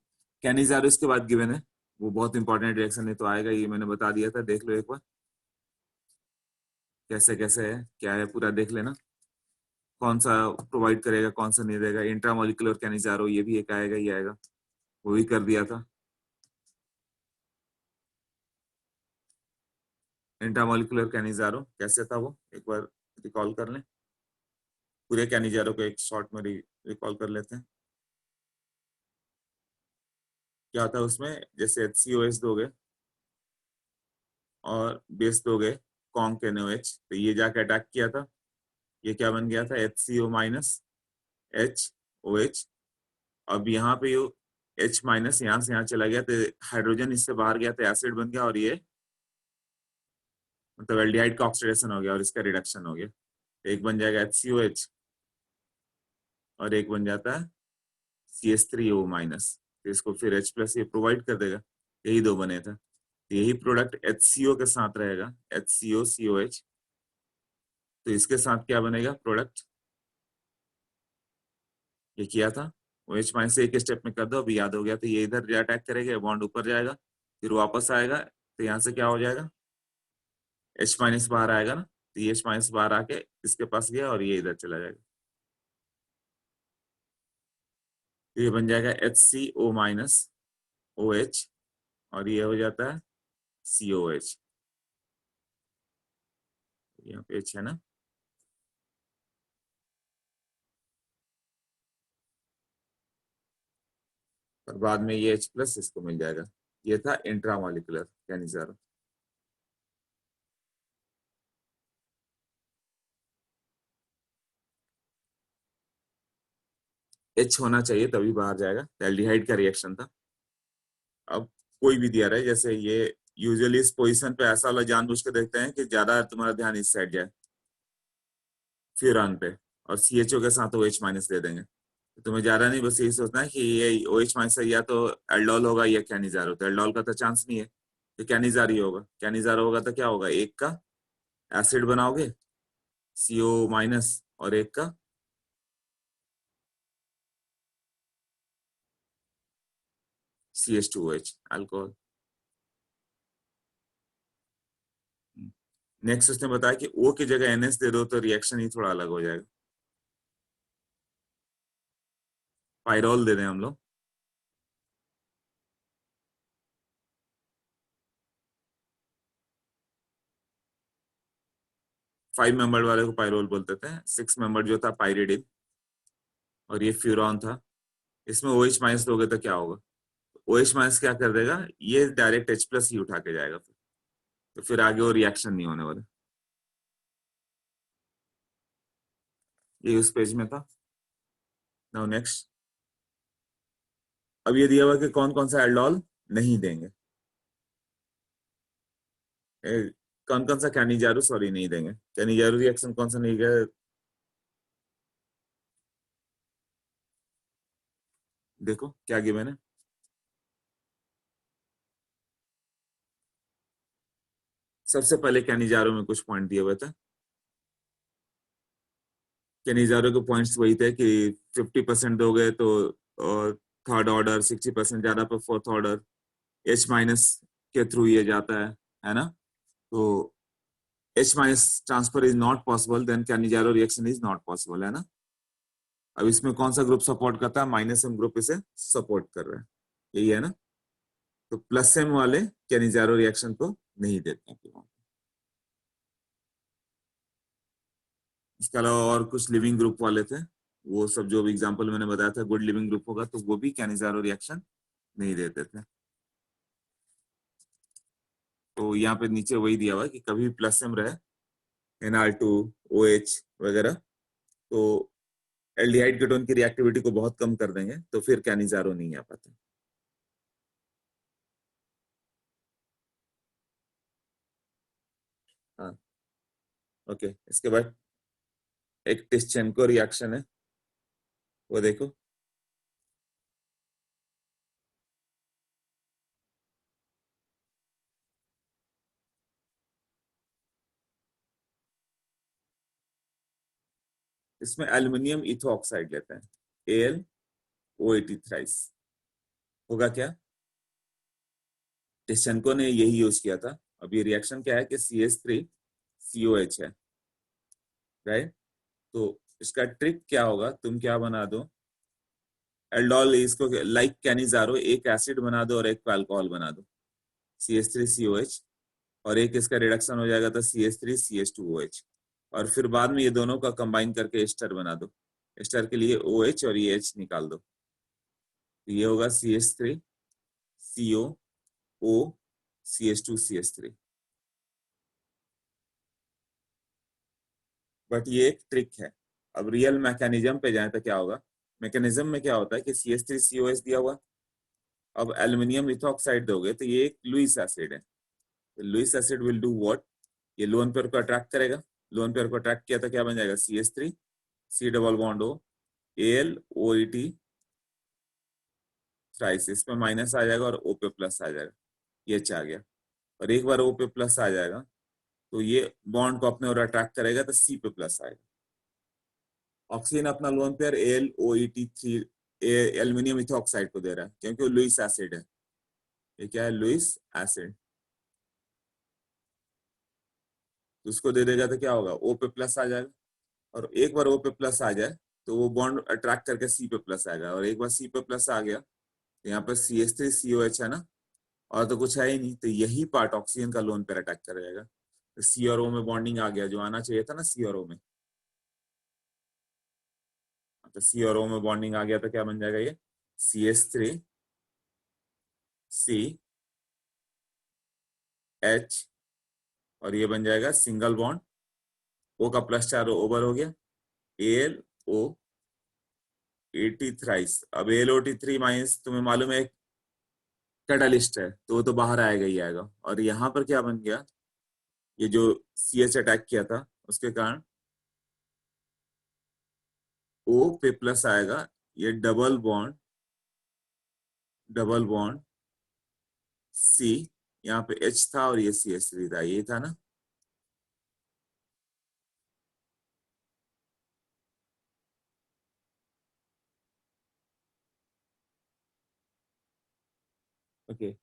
Cannizzaro इसके बाद गिवन है। वो बहुत इंपॉर्टेंट रिएक्शन है, तो आएगा, ये मैंने बता दिया था, देख लो एक बार कैसे कैसे है, क्या है, पूरा देख लेना। कौन सा प्रोवाइड करेगा, कौन सा नहीं देगा। इंट्रामोलिकुलर कैनिजारो ये भी एक आएगा, ये आएगा, वो भी कर दिया था। इंट्रामोलिकुलर कैनिजारो कैसे था वो, एक बार रिकॉल कर लें। पूरे कैनिजारो को एक शॉर्ट में रिकॉल कर लेते हैं। क्या था उसमें, जैसे HCOH दोगे और बेस दोगे कॉन्क NOH, तो ये जाके अटैक किया था। ये क्या बन गया था, HCO माइनस HOH। अब यहाँ पे यो H माइनस यहाँ से यहाँ चला गया, तो हाइड्रोजन इससे बाहर गया, तो एसिड बन गया, और ये मतलब एल्डिहाइड का ऑक्सीडेशन हो गया और इसका रिडक्शन हो गया। एक बन जाएगा HCOH और एक बन जाता है CH3O माइनस। तो इसको फिर H प्लस ये प्रोवाइड कर देगा। यही दो बने थे, तो यही प्रोडक्ट HCO के साथ रहेगा, HCO COH। तो इसके साथ क्या बनेगा प्रोडक्ट, ये किया था। वो H माइनस से एक स्टेप में कर दो, अभी याद हो गया। तो ये इधर अटैक करेगा, बॉन्ड ऊपर जाएगा, फिर वापस आएगा, तो यहाँ से क्या हो जाएगा, H माइनस बाहर आएगा ना, तो ये H माइनस बाहर आके इसके पास गया और ये इधर चला जाएगा। तो ये बन जाएगा HCO माइनस OH, और ये हो जाता है COH। यहाँ पे H है ना। और बाद में ये H प्लस इसको मिल जाएगा। ये था इंट्रामोलिकुलर कैनिजारो। H होना चाहिए तभी बाहर जाएगा, एल्डिहाइड का रिएक्शन था। अब कोई भी दिया रहे, जैसे ये यूजुअली इस पोजीशन पे ऐसा वाला जानबूझ के देखते हैं कि ज्यादा तुम्हारा ध्यान इस साइड जाए, फ्यूरान पे, और CHO के साथ OH माइनस दे देंगे। तो तुम्हें ज्यादा नहीं, बस यही सोचना है कि ये OH माइनस या तो एल्डोल होगा या कैनिजार होता है। एल्डोल का तो चांस नहीं है, तो कैनिजार ही होगा। कैनिजार होगा तो क्या होगा, एक का एसिड बनाओगे CO माइनस, और एक का CH2OH अल्कोहल। नेक्स्ट उसने बताया कि O की जगह NH दे दो तो रिएक्शन ही थोड़ा अलग हो जाएगा। पाइरोल दे दें हम लोग। 5 मेंबर वाले को पाइरोल बोलते थे, 6 मेंबर जो था पाइरिडिन, और ये फ्यूरॉन था। इसमें OH माइनस दोगे तो क्या होगा, OH माइनस क्या कर देगा, ये डायरेक्ट H प्लस ही उठा के जाएगा फिर। तो फिर आगे वो रिएक्शन नहीं होने वाला। ये उस पेज में था। Now next. अब ये दिया हुआ कि कौन कौन सा एल्डोल नहीं देंगे, कौन कौन सा कैनिजारो सॉरी नहीं देंगे। कैनिजारो रिएक्शन कौन सा नहीं गया, देखो क्या गिवन है। सबसे पहले कैनिजारो में कुछ पॉइंट दिए हुए थे। कैनिजारो के पॉइंट्स वही थे कि 50% दोगे तो थर्ड ऑर्डर, 60% ज्यादा पे फोर्थ ऑर्डर, H माइनस के थ्रू ये जाता है ना। तो H minus transfer is not possible, then Cannizzaro reaction is not possible, है ना। अब इसमें कौन सा ग्रुप सपोर्ट करता है? माइनस एम ग्रुप इसे सपोर्ट कर रहा है, यही है ना। तो प्लस एम वाले कैनिजारो रिएक्शन को नहीं देते हैं। इसके अलावा और कुछ लिविंग ग्रुप वाले थे, वो सब जो एग्जांपल मैंने बताया था गुड लिविंग ग्रुप होगा, तो वो भी कैनिजारो रिएक्शन नहीं देते थे। तो यहाँ पे नीचे वही दिया हुआ है कि कभी प्लस एम रहे, NR2 OH वगैरह, तो एल्डिहाइड कीटोन की रिएक्टिविटी को बहुत कम कर देंगे, तो फिर कैनिजारो नहीं आ पाता। हाँ, ओके। इसके बाद एक टिश्चेंको रिएक्शन है, वो देखो। इसमें एल्युमिनियम इथोऑक्साइड लेते हैं, AlOH थ्राइस। होगा क्या? टिश्चेंको ने यही यूज किया था। अब ये रिएक्शन क्या है कि CH3COH है, राइट। तो इसका ट्रिक क्या होगा, तुम क्या बना दो, एल्डोल इसको लाइक कैनिजारो एक एसिड बना दो और एक अल्कोहल बना दो, CH3COH, और एक इसका रिडक्शन हो जाएगा तो CH3CH2OH, और फिर बाद में ये दोनों का कंबाइन करके एस्टर बना दो। एस्टर के लिए OH और ये H निकाल दो, तो ये होगा CH3COOCH2CH3। बट ये एक ट्रिक है। अब रियल मैकेनिज्म पे जाए तो क्या होगा, मैकेनिज्म में क्या होता है कि CH3COH दिया हुआ, अब एल्युमिनियम इथोक्साइड दोगे तो ये एक लुईस एसिड है। तो Lewis acid will do what, ये लोन पेयर को अट्रैक्ट करेगा, लोन पेयर को अट्रैक्ट किया तो क्या बन जाएगा, CH3 C double bond O AlOET thrice, इसमें माइनस आ जाएगा और O पे प्लस आ जाएगा, ये आ गया। और एक बार O पे प्लस आ जाएगा तो ये बॉन्ड को अपने और अट्रैक्ट करेगा तो C पे प्लस आएगा। ऑक्सीजन अपना lone pair AlOET3 aluminium ethoxide को दे रहा है, क्योंकि वो लुईस एसिड है। ये क्या है, लुईस एसिड। तो उसको दे देगा तो क्या होगा, O पे प्लस आ जाएगा, और एक बार O पे प्लस आ जाए तो वो बॉन्ड अट्रैक्ट करके C पे प्लस आएगा, और एक बार C पे प्लस आ गया तो यहाँ पर CH3COH है ना, और तो कुछ है ही नहीं, तो यही पार्ट ऑक्सीजन का लोन पेयर अटैक करेगा। तो C और O में बॉन्डिंग आ गया, जो आना चाहिए था ना C और O में। तो C और O में बॉन्डिंग आ गया तो क्या बन जाएगा, ये CH3CH, और ये बन जाएगा सिंगल बॉन्ड, O का प्लस चार ओवर हो गया, AlO80 थ्राइस। अब AlO83 माइनस तुम्हें मालूम है कैटालिस्ट है, तो वो तो बाहर आएगा ही आएगा, और यहाँ पर क्या बन गया, ये जो CH अटैक किया था उसके कारण O पे प्लस आएगा, ये डबल बॉन्ड C, यहाँ पे H था और ये CH3 था, ये था ना। ओके,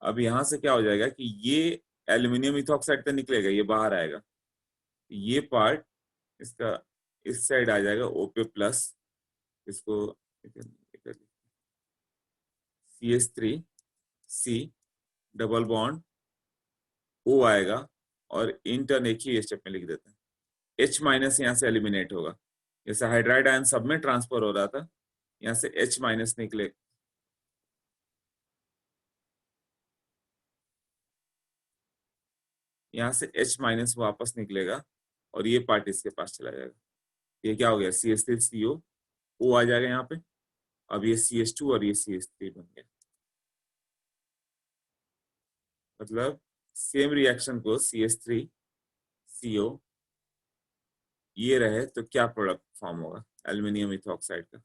अब यहाँ से क्या हो जाएगा कि ये एल्यूमिनियम इथॉक्साइड तो निकलेगा, ये बाहर आएगा, ये पार्ट इसका इस साइड आ जाएगा O पे प्लस, इसको CH3C डबल बॉन्ड O आएगा, और इंटर्न एक ही स्टेप में लिख देते हैं। H माइनस यहाँ से एलिमिनेट होगा, जैसे हाइड्राइड आयन सब में ट्रांसफर हो रहा था, यहाँ से H माइनस निकले, यहाँ से H माइनस वापस निकलेगा, और ये पार्ट इसके पास चला जाएगा। ये क्या हो गया, CH3CO O आ जाएगा यहाँ पे। अब ये CH2 और ये CH3 बन गया। मतलब सेम रिएक्शन को CH3CO ये रहे तो क्या प्रोडक्ट फॉर्म होगा, एल्यूमिनियम इथॉक्साइड का।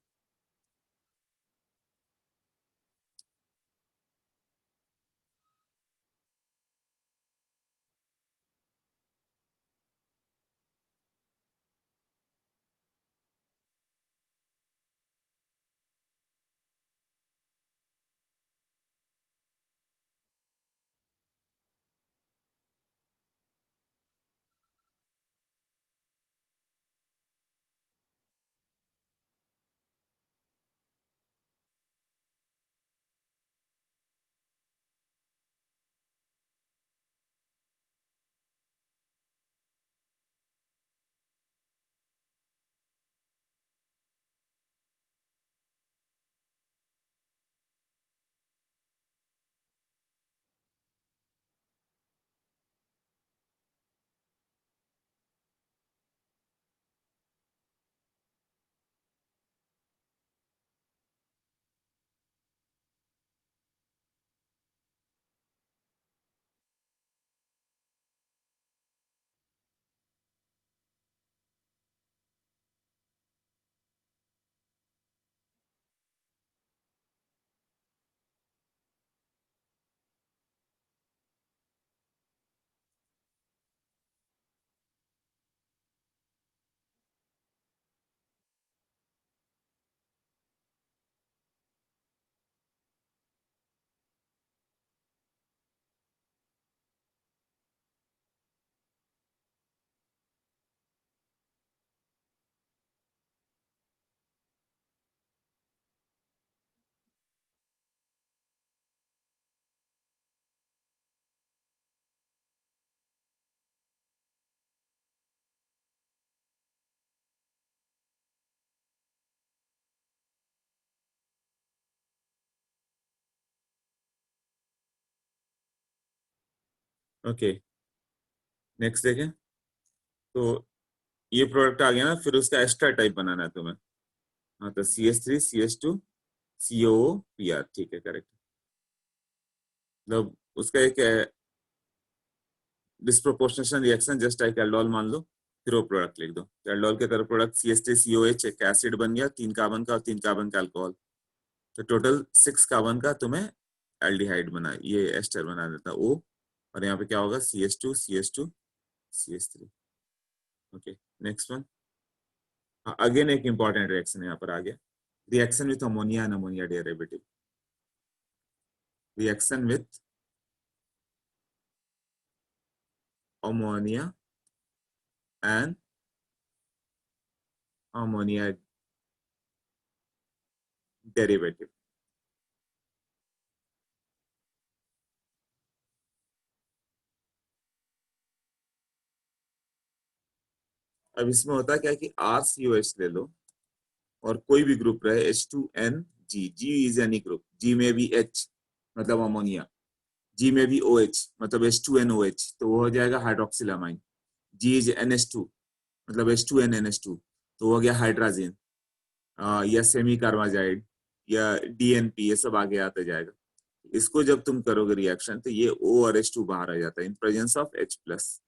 ओके, नेक्स्ट देखें। तो ये प्रोडक्ट आ गया ना, फिर उसका एस्टर टाइप बनाना है तुम्हें। हाँ, तो CH3 CH2 COO PR, ठीक है, करेक्ट। मतलब उसका एक disproportionation reaction just like aldol मान लो, फिर वो प्रोडक्ट लिख दो। एल्डोल के तरफ प्रोडक्ट CH3COH, एक एसिड बन गया 3 कार्बन का, और 3 कार्बन का अल्कोहल। तो टोटल 6 कार्बन का तुम्हें एल्डिहाइड बना, ये एस्टर बना देता O। और यहाँ पे क्या होगा, CH2 CH2 CH3। Okay, next one. Again एक इंपॉर्टेंट रिएक्शन यहाँ पर आ गया, reaction with ammonia and ammonia derivative. Reaction with ammonia and ammonia derivative. अब इसमें होता है क्या कि RCOH ले लो, और कोई भी ग्रुप रहे, H2NG, G is any group, G में भी H मतलब अमोनिया, G में भी OH मतलब H2NOH, तो वो हो जाएगा हाइड्रोक्सिलामाइन। G इज NH2 मतलब H2NNH2, तो वो हो गया हाइड्राजिन, या सेमी कार्बाजाइड, या DNP, ये सब आगे आते जाएगा। इसको जब तुम करोगे रिएक्शन, तो ये O और H2 बाहर आ जाता है इन प्रेजेंस ऑफ H+।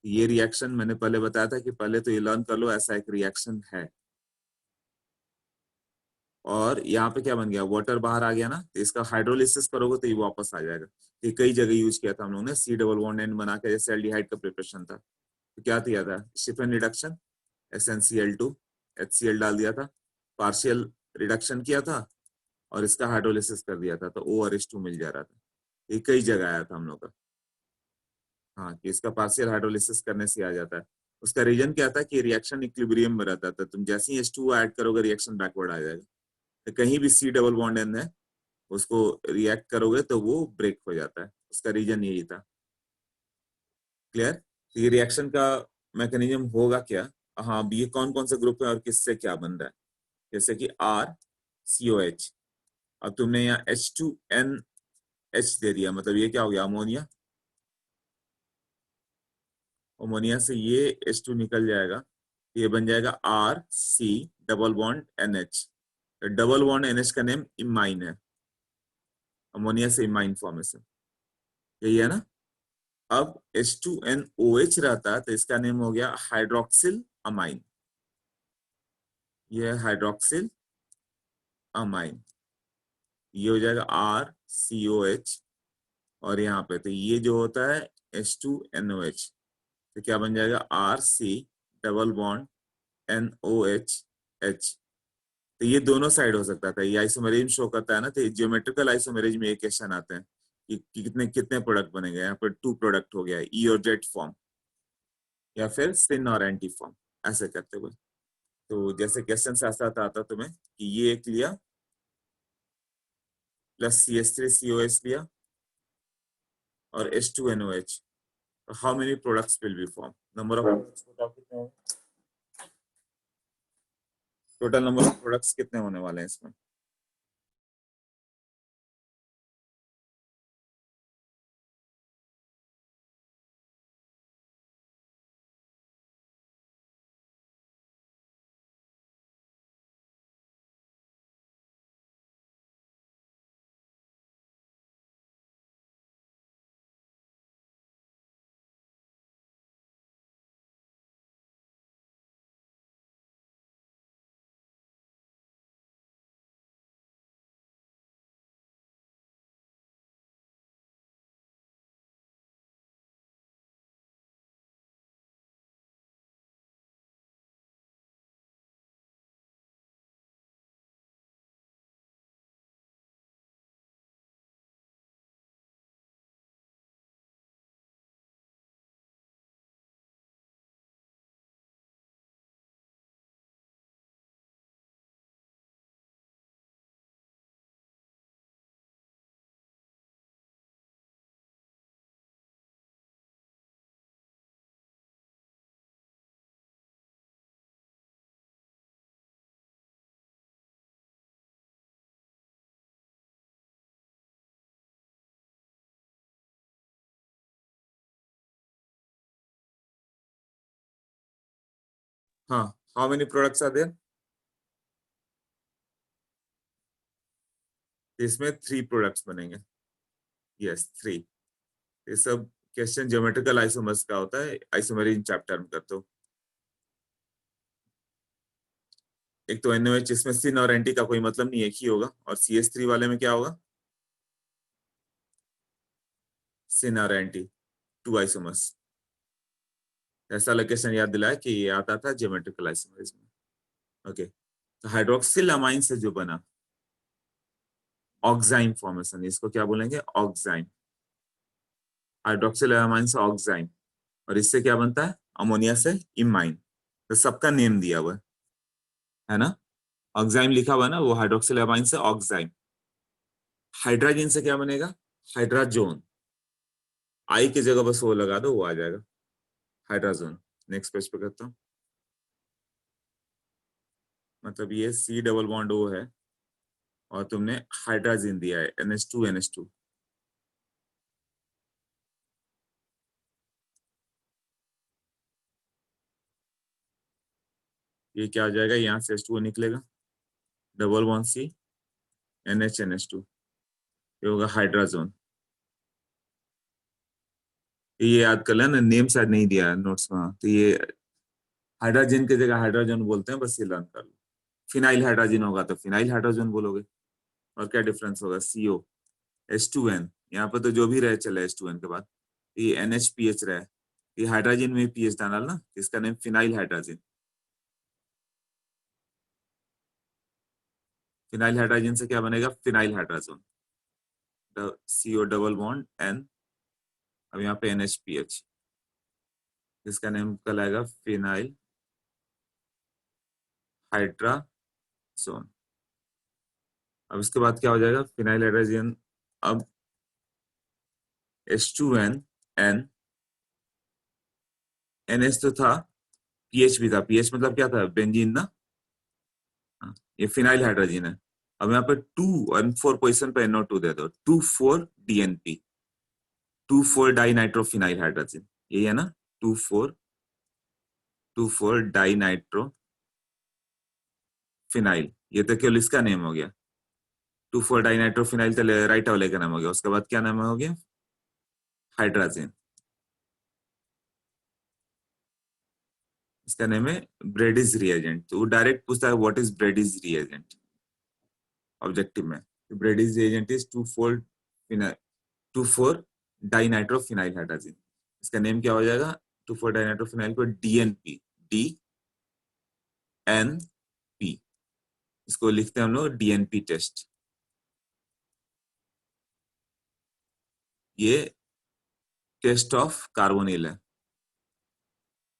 ये रिएक्शन मैंने पहले बताया था कि पहले तो ये लर्न कर लो, ऐसा एक रिएक्शन है। और यहाँ पे क्या बन गया, वाटर बाहर आ गया ना, तो इसका हाइड्रोलिसिस करोगे तो ये वापस आ जाएगा। ये कई जगह यूज किया था हम लोगों ने, C डबल बॉन्ड N बना के, जैसे एल्डिहाइड का प्रिपरेशन था, तो क्या किया था, स्टीफन रिडक्शन, SnCl2 HCl डाल दिया था, पार्शियल रिडक्शन किया था, और इसका हाइड्रोलिसिस कर दिया था, तो O और H2 मिल जा रहा था। ये कई जगह आया था हम लोग का। हाँ, कि इसका पार्शियल हाइड्रोलिसिस करने से आ जाता है। उसका रीजन क्या था कि रिएक्शन इक्विलिब्रियम में रहता था, तुम जैसे ही H2 ऐड करोगे रिएक्शन बैकवर्ड आ जाएगा। तो कहीं भी C डबल बॉन्ड N है, उसको रिएक्ट करोगे तो वो ब्रेक हो जाता है, उसका रीजन यही था। क्लियर। तो ये रिएक्शन का मैकेनिज्म होगा क्या। हाँ, अब ये कौन कौन सा ग्रुप है और किससे क्या बन रहा है, जैसे कि RCOH। अब तुमने यहाँ H2NH दे दिया, मतलब ये क्या हो गया, अमोनिया। अमोनिया से ये H2 निकल जाएगा, ये बन जाएगा RC double bond NH। Double bond NH का नेम इमाइन है, अमोनिया से इमाइन फॉर्मेशन, यही है ना। अब H2NOH रहता तो इसका नेम हो गया हाइड्रोक्सिल अमाइन, ये है हाइड्रोक्सिल अमाइन। ये हो जाएगा RCOH, और यहाँ पे तो ये जो होता है H2NOH, तो क्या बन जाएगा, RC double bond NOH H। तो ये दोनों साइड हो सकता था, ये आइसोमेरिज्म शो करता है ना, तो ज्योमेट्रिकल आइसोमेरिज्म में एक क्वेश्चन आते हैं कि कितने कितने प्रोडक्ट बनेंगे। यहाँ पर 2 प्रोडक्ट हो गया, E और Z फॉर्म, या फिर सिन और एंटी फॉर्म, ऐसे करते हुए। तो जैसे क्वेश्चन से ऐसा आता तुम्हें कि ये एक लिया, प्लस CH3COH लिया, और H2NOH, how many products will be form, number of total number of products कितने होने वाले हैं इसमें। हाँ, how many products are there? इसमें 3 प्रोडक्ट्स बनेंगे। यस, 3। ये सब क्वेश्चन ज्योमेट्रिकल आइसोमर्स का होता है, आइसोमरी चैप्टर में करते हो। एक तो NOH, इसमें सिन और एंटी का कोई मतलब नहीं, एक ही होगा। और CH3 वाले में क्या होगा? सिन और एंटी, 2 आइसोमर्स। ऐसा लोकेशन याद दिलाया कि ये आता था ज्योमेट्रिकल आइसोमर्स में। ओके, तो हाइड्रोक्सिल अमाइन से जो बना ऑक्साइम फॉर्मेशन, इसको क्या बोलेंगे? ऑक्साइम। हाइड्रोक्सिल अमाइन से ऑक्साइम। और इससे क्या बनता है? अमोनिया से इमाइन। तो सबका नेम दिया हुआ है ना? ऑक्साइम लिखा हुआ है ना, वो हाइड्रोक्सिल अमाइन से ऑक्साइम। हाइड्रोजन से क्या बनेगा? हाइड्राजोन। आई की जगह बस वो लगा दो, वो आ जाएगा हाइड्राजोन। नेक्स्ट पेज पे करता हूँ। मतलब ये C डबल बॉन्ड O है और तुमने हाइड्राजन दिया है NH2 NH2। ये क्या आ जाएगा? यहाँ से H2O निकलेगा, double bond C NH NH2, ये होगा हाइड्राजोन। ये याद कर लेना, नेम शायद नहीं दिया है नोट्स में, तो ये हाइड्रोजन की जगह हाइड्रोजन बोलते हैं, बस ये लर्न कर लो। फिनाइल हाइड्रोजन होगा तो फिनाइल हाइड्रोजन बोलोगे। और क्या डिफरेंस होगा? CO H2N, यहाँ पर तो जो भी रहे चले H2N के बाद। ये NHPH रहे, ये हाइड्रोजन में पीएच डाला ना, इसका name phenyl hydrogen. Phenyl hydrogen से क्या बनेगा? Phenyl hydrogen. CO double bond N, अब यहाँ पे NHPH, इसका नेम कहलाएगा फिनाइल हाइड्राजोन। अब इसके बाद क्या हो जाएगा? Phenyl hydrogen. अब H2N N, NH तो था, पीएच भी था। पीएच मतलब क्या था? बेंजीन ना। हाँ, ये फिनाइल हाइड्रोजन है। अब यहाँ पे 2 और 4 पोजिशन पे NO2 दे दो, 2,4 DNP, 2,4 डाइनाइट्रोफिनाइल हाइड्रोजन। यही है ना? 2,4 डाइनाइट्रोफिनाइल, ये तो केवल इसका नेम हो गया। 2,4 डाइनाइट्रोफिनाइल तो राइट वाले का नाम हो गया। उसके बाद क्या नाम हो गया? हाइड्रोजन। इसका नेम है ब्रेडिज रिएजेंट। तो वो डायरेक्ट पूछता है व्हाट इज ब्रेडिज रिएजेंट ऑब्जेक्टिव में। ब्रेडिज रिएजेंट इज 2,4 डाइनाइट्रोफिनाइल हाइड्रोजन। इसका नेम क्या हो जाएगा? 2,4 डाइनाइट्रोफिनाइल को DNP, DNP, इसको लिखते हैं हम लोग DNP टेस्ट। ये टेस्ट ऑफ कार्बोनिल है,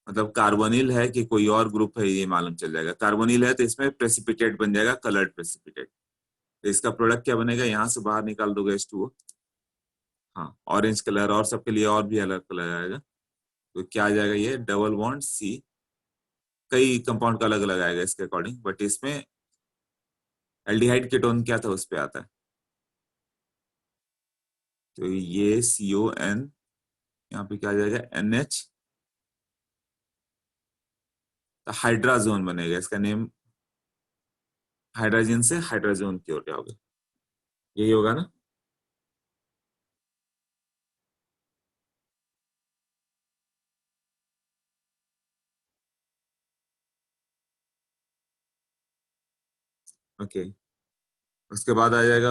मतलब कार्बोनिल है कि कोई और ग्रुप है ये मालूम चल जाएगा। कार्बोनिल है तो इसमें प्रेसिपिटेट बन जाएगा, कलर्ड प्रेसिपिटेट। तो इसका प्रोडक्ट क्या बनेगा? यहाँ से बाहर निकाल दोगे H2O, हाँ, ऑरेंज कलर, और सबके लिए और भी अलग कलर आएगा। तो क्या आ जाएगा? ये डबल बॉन्ड C, कई कंपाउंड का अलग अलग आएगा इसके अकॉर्डिंग, बट इसमें एल्डिहाइड कीटोन क्या था उस पे आता है। तो ये CON, यहाँ पे क्या आ जाएगा? NH, हाइड्राजोन बनेगा। इसका नेम हाइड्रोजन से हाइड्राजोन की ओर जाओगे, यही होगा ना? ओके, उसके बाद आ जाएगा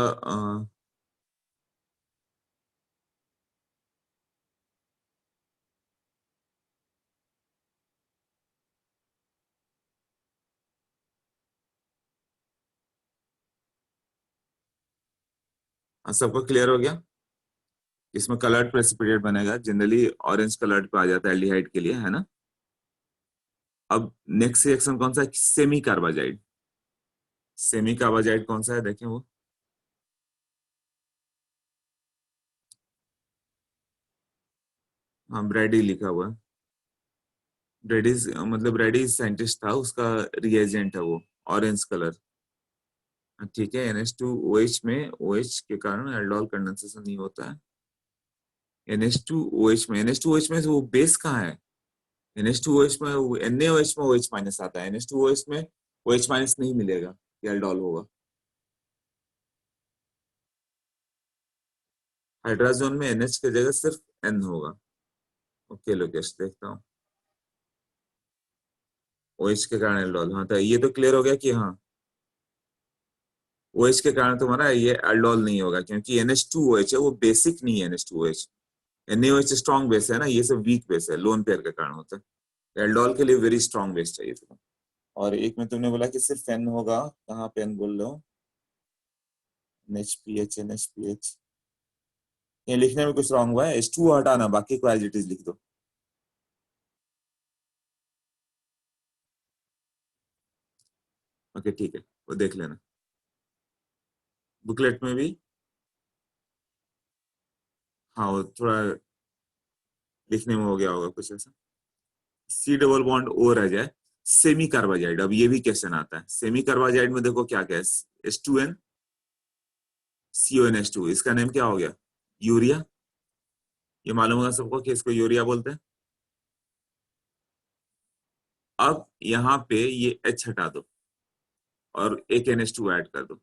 सबको क्लियर हो गया? इसमें कलर्ड प्रेसिपिटेट बनेगा, जनरली ऑरेंज कलर्ड पे आ जाता है एल्डिहाइड के लिए, है ना? अब नेक्स्ट रिएक्शन कौन सा है? Semi carbazide. सेमी कार्बाजाइड कौन सा है देखें वो? हाँ, ब्रैडी लिखा हुआ है। ब्रैडीज मतलब ब्रैडी साइंटिस्ट था, उसका रिएजेंट है वो, ऑरेंज कलर। ठीक है, NH2OH में OH के कारण एल्डोल कंडेंसेशन नहीं होता है। NH2OH में, NH2OH में वो बेस कहाँ है? NH2OH में NaOH में OH माइनस आता है, NH2OH में OH माइनस नहीं मिलेगा, ये एल्डोल होगा। हाइड्राजोन में NH की जगह सिर्फ N होगा। ओके लोकेश, देखता हूँ। OH के कारण एल्डोल, हाँ तो ये तो क्लियर हो गया कि हाँ OH के कारण तुम्हारा ये एल्डोल नहीं होगा, क्योंकि NH2OH है, वो बेसिक नहीं है NH2OH। NaOH स्ट्रॉन्ग बेस है ना, ये सब वीक बेस है, लोन पेयर के कारण होता है। एल्डोल के लिए वेरी स्ट्रॉन्ग बेस चाहिए था। और एक में तुमने बोला कि सिर्फ N होगा, कहाँ पे N बोल रहे हो? NHPH NHPH, ये लिखने में कुछ रॉन्ग हुआ है, H2 हटाना, बाकी को एज इट इज लिख दो। ओके ठीक है, वो देख लेना बुकलेट में भी। हाँ वो थोड़ा लिखने में हो गया होगा कुछ ऐसा। C डबल बॉन्ड O रह जाए, सेमी कार्बाजाइड। अब ये भी क्वेश्चन आता है, सेमी कार्बाजाइड में देखो क्या क्या है, H2N CONH2, इसका नेम क्या हो गया? यूरिया। ये मालूम होगा सबको कि इसको यूरिया बोलते हैं। अब यहाँ पे ये H हटा दो और एक NH2 ऐड कर दो,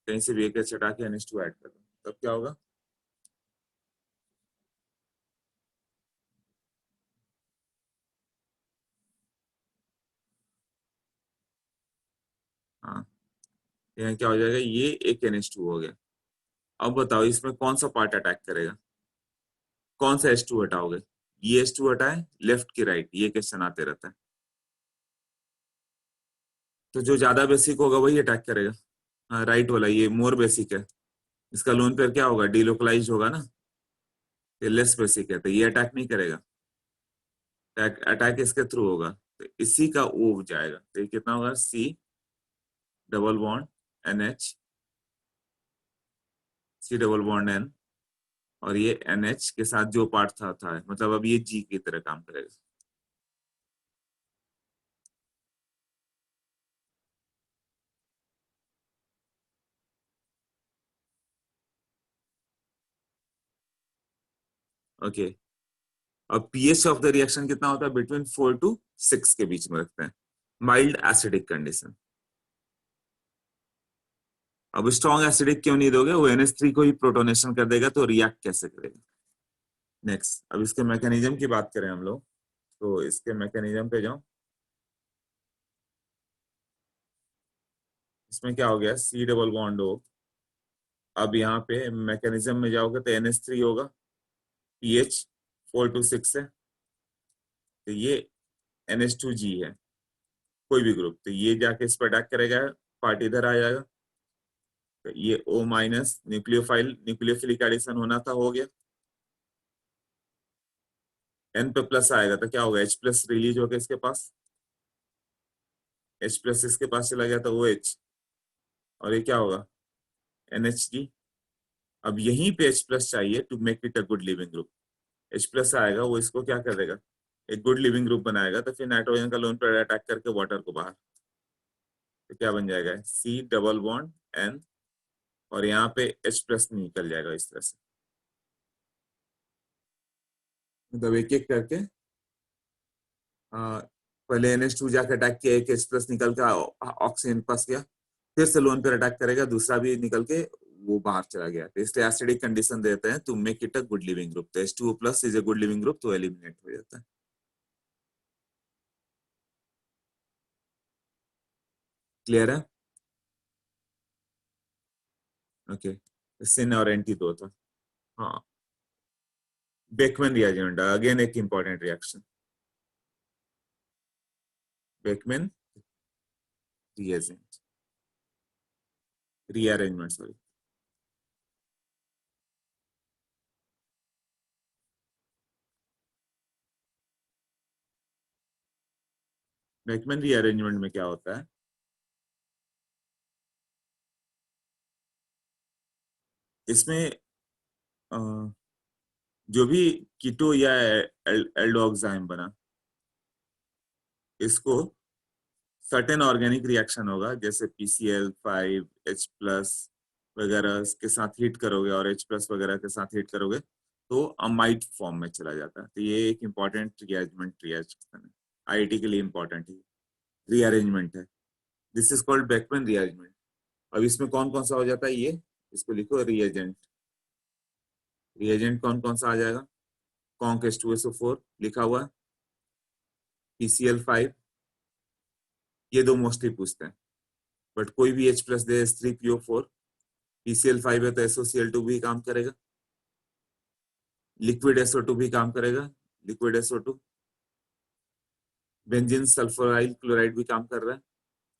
कहीं से भी एक H हटा के NH2 ऐड कर दो, तब क्या होगा? हाँ, यहाँ क्या हो जाएगा, ये एक NH2 हो गया। अब बताओ इसमें कौन सा पार्ट अटैक करेगा, कौन सा H2 हटाओगे? ये H2 हटाए, लेफ्ट की राइट, ये क्वेश्चन आते रहता है। तो जो ज्यादा बेसिक होगा वही अटैक करेगा। हाँ राइट वाला, ये मोर बेसिक है, इसका लोन पेयर क्या होगा? डीलोकलाइज होगा ना, ये लेस बेसिक है, तो ये अटैक नहीं करेगा। अटैक इसके थ्रू होगा, तो इसी का ओ जाएगा, तो ये कितना होगा? C double bond NH, C double bond N, और ये NH के साथ जो पार्ट था मतलब अब ये G की तरह काम करेगा। ओके, अब pH ऑफ द रिएक्शन कितना होता है? बिटवीन 4 to 6 के बीच में रखते हैं, माइल्ड एसिडिक कंडीशन। अब स्ट्रॉन्ग एसिडिक क्यों नहीं दोगे, वो NH3 को ही प्रोटोनेशन कर देगा, तो रिएक्ट कैसे करेगा? नेक्स्ट, अब इसके मैकेनिज्म की बात करें हम लोग, तो इसके मैकेनिज्म पे जाओ। इसमें क्या हो गया? C double bond O। अब यहाँ पे मैकेनिज्म में जाओगे तो NH3 होगा, pH 4 to 6 है, तो ये NH2G है, कोई भी ग्रुप, तो ये जाके इस पर अटैक करेगा, पार्ट इधर आ जाएगा, तो ये O minus, nucleophile nucleophilic addition होना था, हो गया। N पे प्लस आएगा तो क्या होगा? H प्लस रिलीज हो गया इसके पास, H प्लस इसके पास चला गया तो OH, और ये क्या होगा? NHG। अब यहीं पे H प्लस चाहिए to make it a good leaving group. H plus आएगा, वो इसको क्या कर देगा? एक गुड लिविंग ग्रुप बनाएगा, तो फिर नाइट्रोजन का लोन पर अटैक करके वाटर को बाहर, तो क्या बन जाएगा? C डबल बॉन्ड N, और यहाँ पे H प्लस निकल जाएगा इस तरह से, मतलब एक एक करके। पहले NH2 जाके अटैक किया, एक H प्लस निकल के ऑक्सीजन पास किया, फिर से लोन पर अटैक करेगा, दूसरा भी निकल के वो बाहर चला गया, तो इसलिए एसिडिक कंडीशन देते हैं to make it a good leaving group, तो H2O plus is a good leaving group, तो एलिमिनेट हो जाता है। क्लियर है? ओके, सिन और एंटी दो था। हाँ, बेकमैन रिएजेंट अगेन एक important reaction, Beckmann reagent, rearrangement sorry. Beckmann rearrangement में क्या होता है? इसमें अ, जो भी कीटो या एल्डोक्साइम बना, इसको सर्टेन ऑर्गेनिक रिएक्शन होगा, जैसे PCl5 H प्लस वगैरह के साथ हीट करोगे और H प्लस वगैरह के साथ हीट करोगे, तो अमाइड फॉर्म में चला जाता है। तो ये एक इंपॉर्टेंट रीअरेंजमेंट रिएक्शन है, आईआईटी के लिए इंपॉर्टेंट है, रीअरेंजमेंट है। This is called Beckmann rearrangement. अब इसमें कौन कौन सा हो जाता है, ये इसको लिखो रिएजेंट। रिएजेंट कौन कौन सा आ जाएगा, कॉन्क H2SO4 लिखा हुआ है, PCl5, ये दो मोस्टली पूछते हैं, बट कोई भी H प्लस दे H3PO4, PCl5 है तो SOCl2 भी काम करेगा, लिक्विड SO2 भी काम करेगा, लिक्विड SO2, बेंजीन सल्फोराइल क्लोराइड भी काम कर रहा है।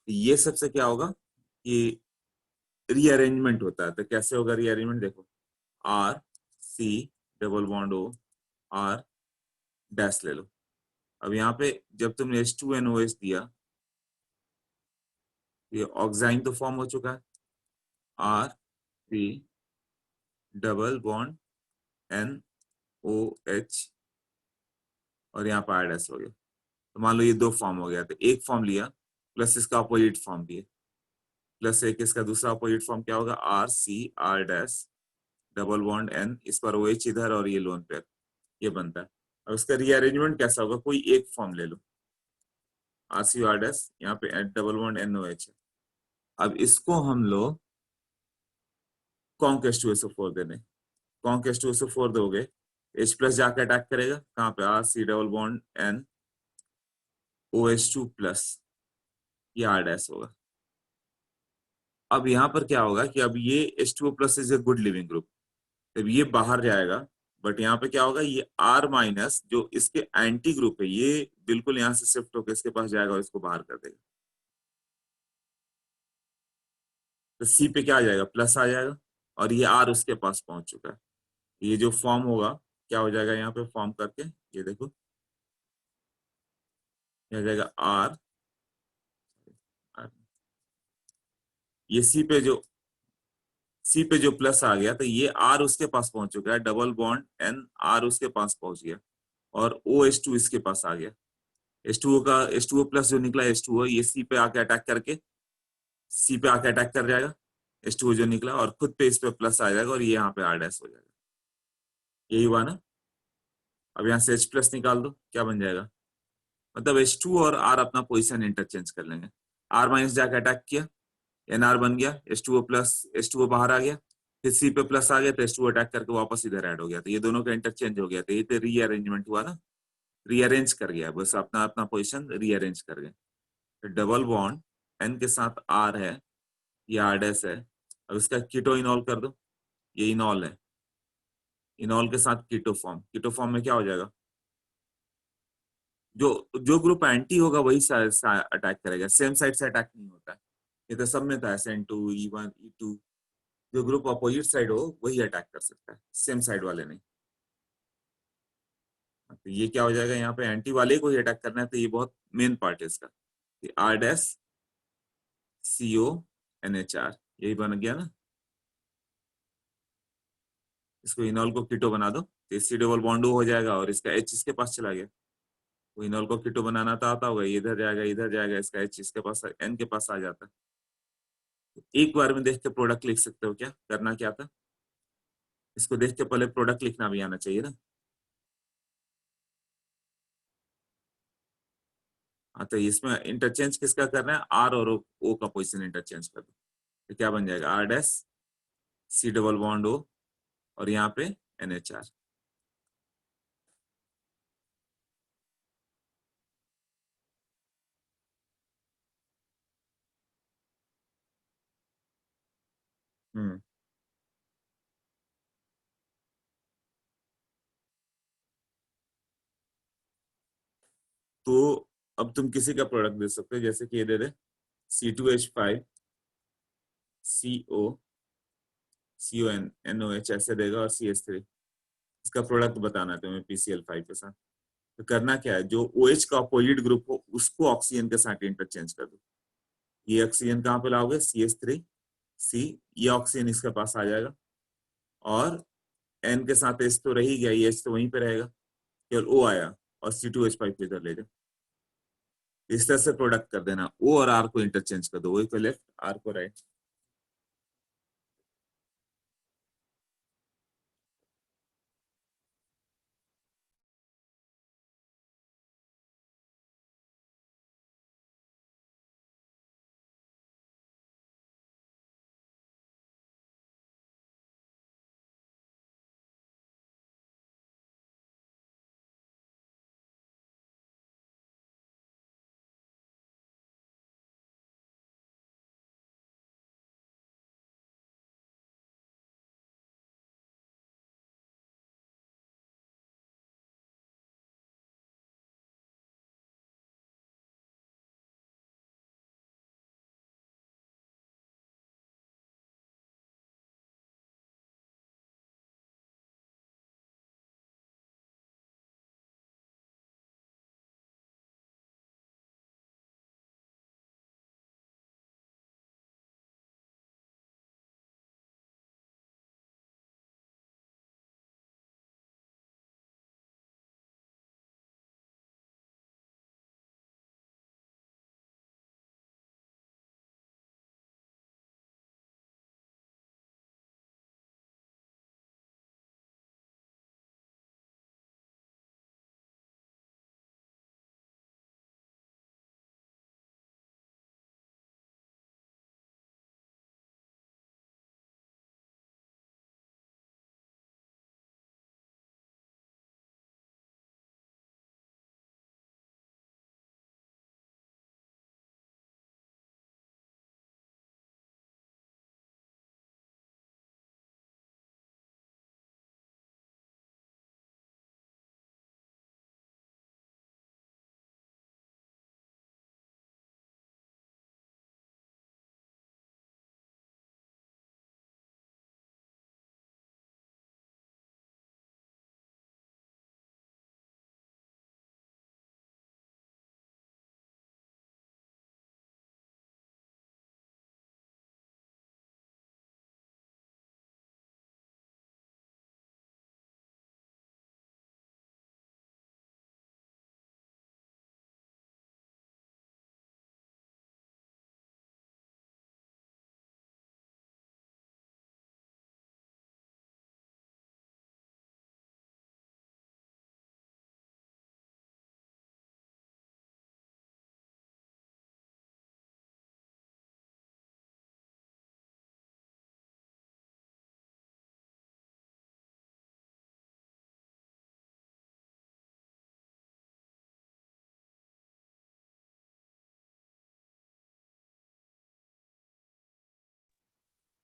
ये सबसे क्या होगा कि रीअरेंजमेंट होता है। तो कैसे होगा रीअरेंजमेंट, देखो R C double bond O R dash ले लो। अब यहाँ पे जब तुमने H2NOH दिया, ये ऑक्साइन तो फॉर्म हो चुका है, R C double bond NOH, और यहाँ पर R डैश हो गया। तो मान लो ये दो फॉर्म हो गया, तो एक फॉर्म लिया प्लस इसका अपोजिट फॉर्म भी है, प्लस एक इसका दूसरा अपोजिट फॉर्म क्या होगा, R dash double bond N, इस पर OH इधर और ये लोन पेयर, ये बनता है। अब इसका रीअरेंजमेंट कैसा होगा, कोई एक फॉर्म ले लो, RC डैश, यहाँ पे डबल बॉन्ड NOH है। अब इसको हम लोग कॉन्क H2SO4 देने, कॉन्क H2SO4 दोगे, H प्लस जाके अटैक करेगा कहाँ पे, RC double bond NOH2 plus, ये R डैश होगा। अब यहाँ पर क्या होगा कि अब ये H2O plus is a good leaving group, जब ये बाहर जाएगा, बट यहाँ पे क्या होगा, ये R माइनस जो इसके एंटी ग्रुप है, ये बिल्कुल यहाँ से शिफ्ट होकर इसके पास जाएगा और इसको बाहर कर देगा। तो C पे क्या आ जाएगा, प्लस आ जाएगा, और ये R उसके पास पहुंच चुका है। ये जो फॉर्म होगा क्या हो जाएगा, यहाँ पे फॉर्म करके ये देखो, ये आ जाएगा R, ये सी पे जो प्लस आ गया, तो ये R उसके पास पहुंच चुका है, डबल बॉन्ड N R उसके पास पहुंच गया, और OH2 इसके पास आ गया। H2O का H2O प्लस जो निकला H2O, ये सी पे आके अटैक करके, सी पे आके अटैक कर जाएगा, H2O जो निकला, और खुद पे इस पे प्लस आ जाएगा, और ये यहाँ पे R डैश हो जाएगा। यही हुआ ना। अब यहाँ से H प्लस निकाल दो, क्या बन जाएगा, मतलब H2 और R अपना पोजिशन इंटरचेंज कर लेंगे। R माइनस जाके अटैक किया, NR बन गया, H2O प्लस, H2O बाहर आ गया, फिर सी पे प्लस आ गया, तो H2O अटैक करके वापस इधर ऐड हो गया, तो ये दोनों का इंटरचेंज हो गया, तो ये तो रीअरेंजमेंट हुआ ना, रीअरेंज कर गया, बस अपना अपना पोजीशन रीअरेंज कर गया। तो डबल बॉन्ड N के साथ R है, ये R डैश है, अब इसका कीटो इनॉल कर दो, ये इनॉल है, इनॉल के साथ कीटो फॉर्म में क्या हो जाएगा, जो जो ग्रुप एंटी होगा वही अटैक करेगा, सेम साइड से अटैक नहीं होता है। ये तो सब में था, SN2 E1 E2, जो ग्रुप अपोजिट साइड हो वही अटैक कर सकता है, सेम साइड वाले नहीं। तो ये क्या हो जाएगा, यहाँ पे एंटी वाले को ही अटैक करना है, तो ये बहुत मेन पार्ट है इसका। R डैश CONH, यही बन गया ना। इसको इनॉल को कीटो बना दो, तो C डबल बॉन्ड हो जाएगा, और इसका H इसके पास चला गया। वो इनॉल को कीटो बनाना तो आता होगा, इधर जाएगा इधर जाएगा, इसका H इसके पास N के पास आ जाता है। एक बार में देख के प्रोडक्ट लिख सकते हो, क्या करना क्या था, इसको देख के पहले प्रोडक्ट लिखना भी आना चाहिए ना। हाँ, तो इसमें इंटरचेंज किसका करना है, R और O का पोजीशन इंटरचेंज कर दो, तो क्या बन जाएगा, R dash C double bond O, और यहाँ पे NHR। हम्म। तो अब तुम किसी का प्रोडक्ट दे सकते हो, जैसे कि ये दे दे C2H5CONOH ऐसे देगा, और CH3, इसका प्रोडक्ट बताना है तुम्हें PCl5 के साथ। तो करना क्या है, जो OH का अपोजिट ग्रुप हो उसको ऑक्सीजन के साथ इंटरचेंज कर दो। ये ऑक्सीजन कहाँ पे लाओगे, CH3C, ये ऑक्सीजन इसके पास आ जाएगा, और N के साथ H तो रह ही गया, ये H तो वहीं पे रहेगा, केवल O आया, और C2H5 को इधर ले जाओ। इस तरह से प्रोडक्ट कर देना, O और R को इंटरचेंज कर दो, O को लेफ्ट R को राइट।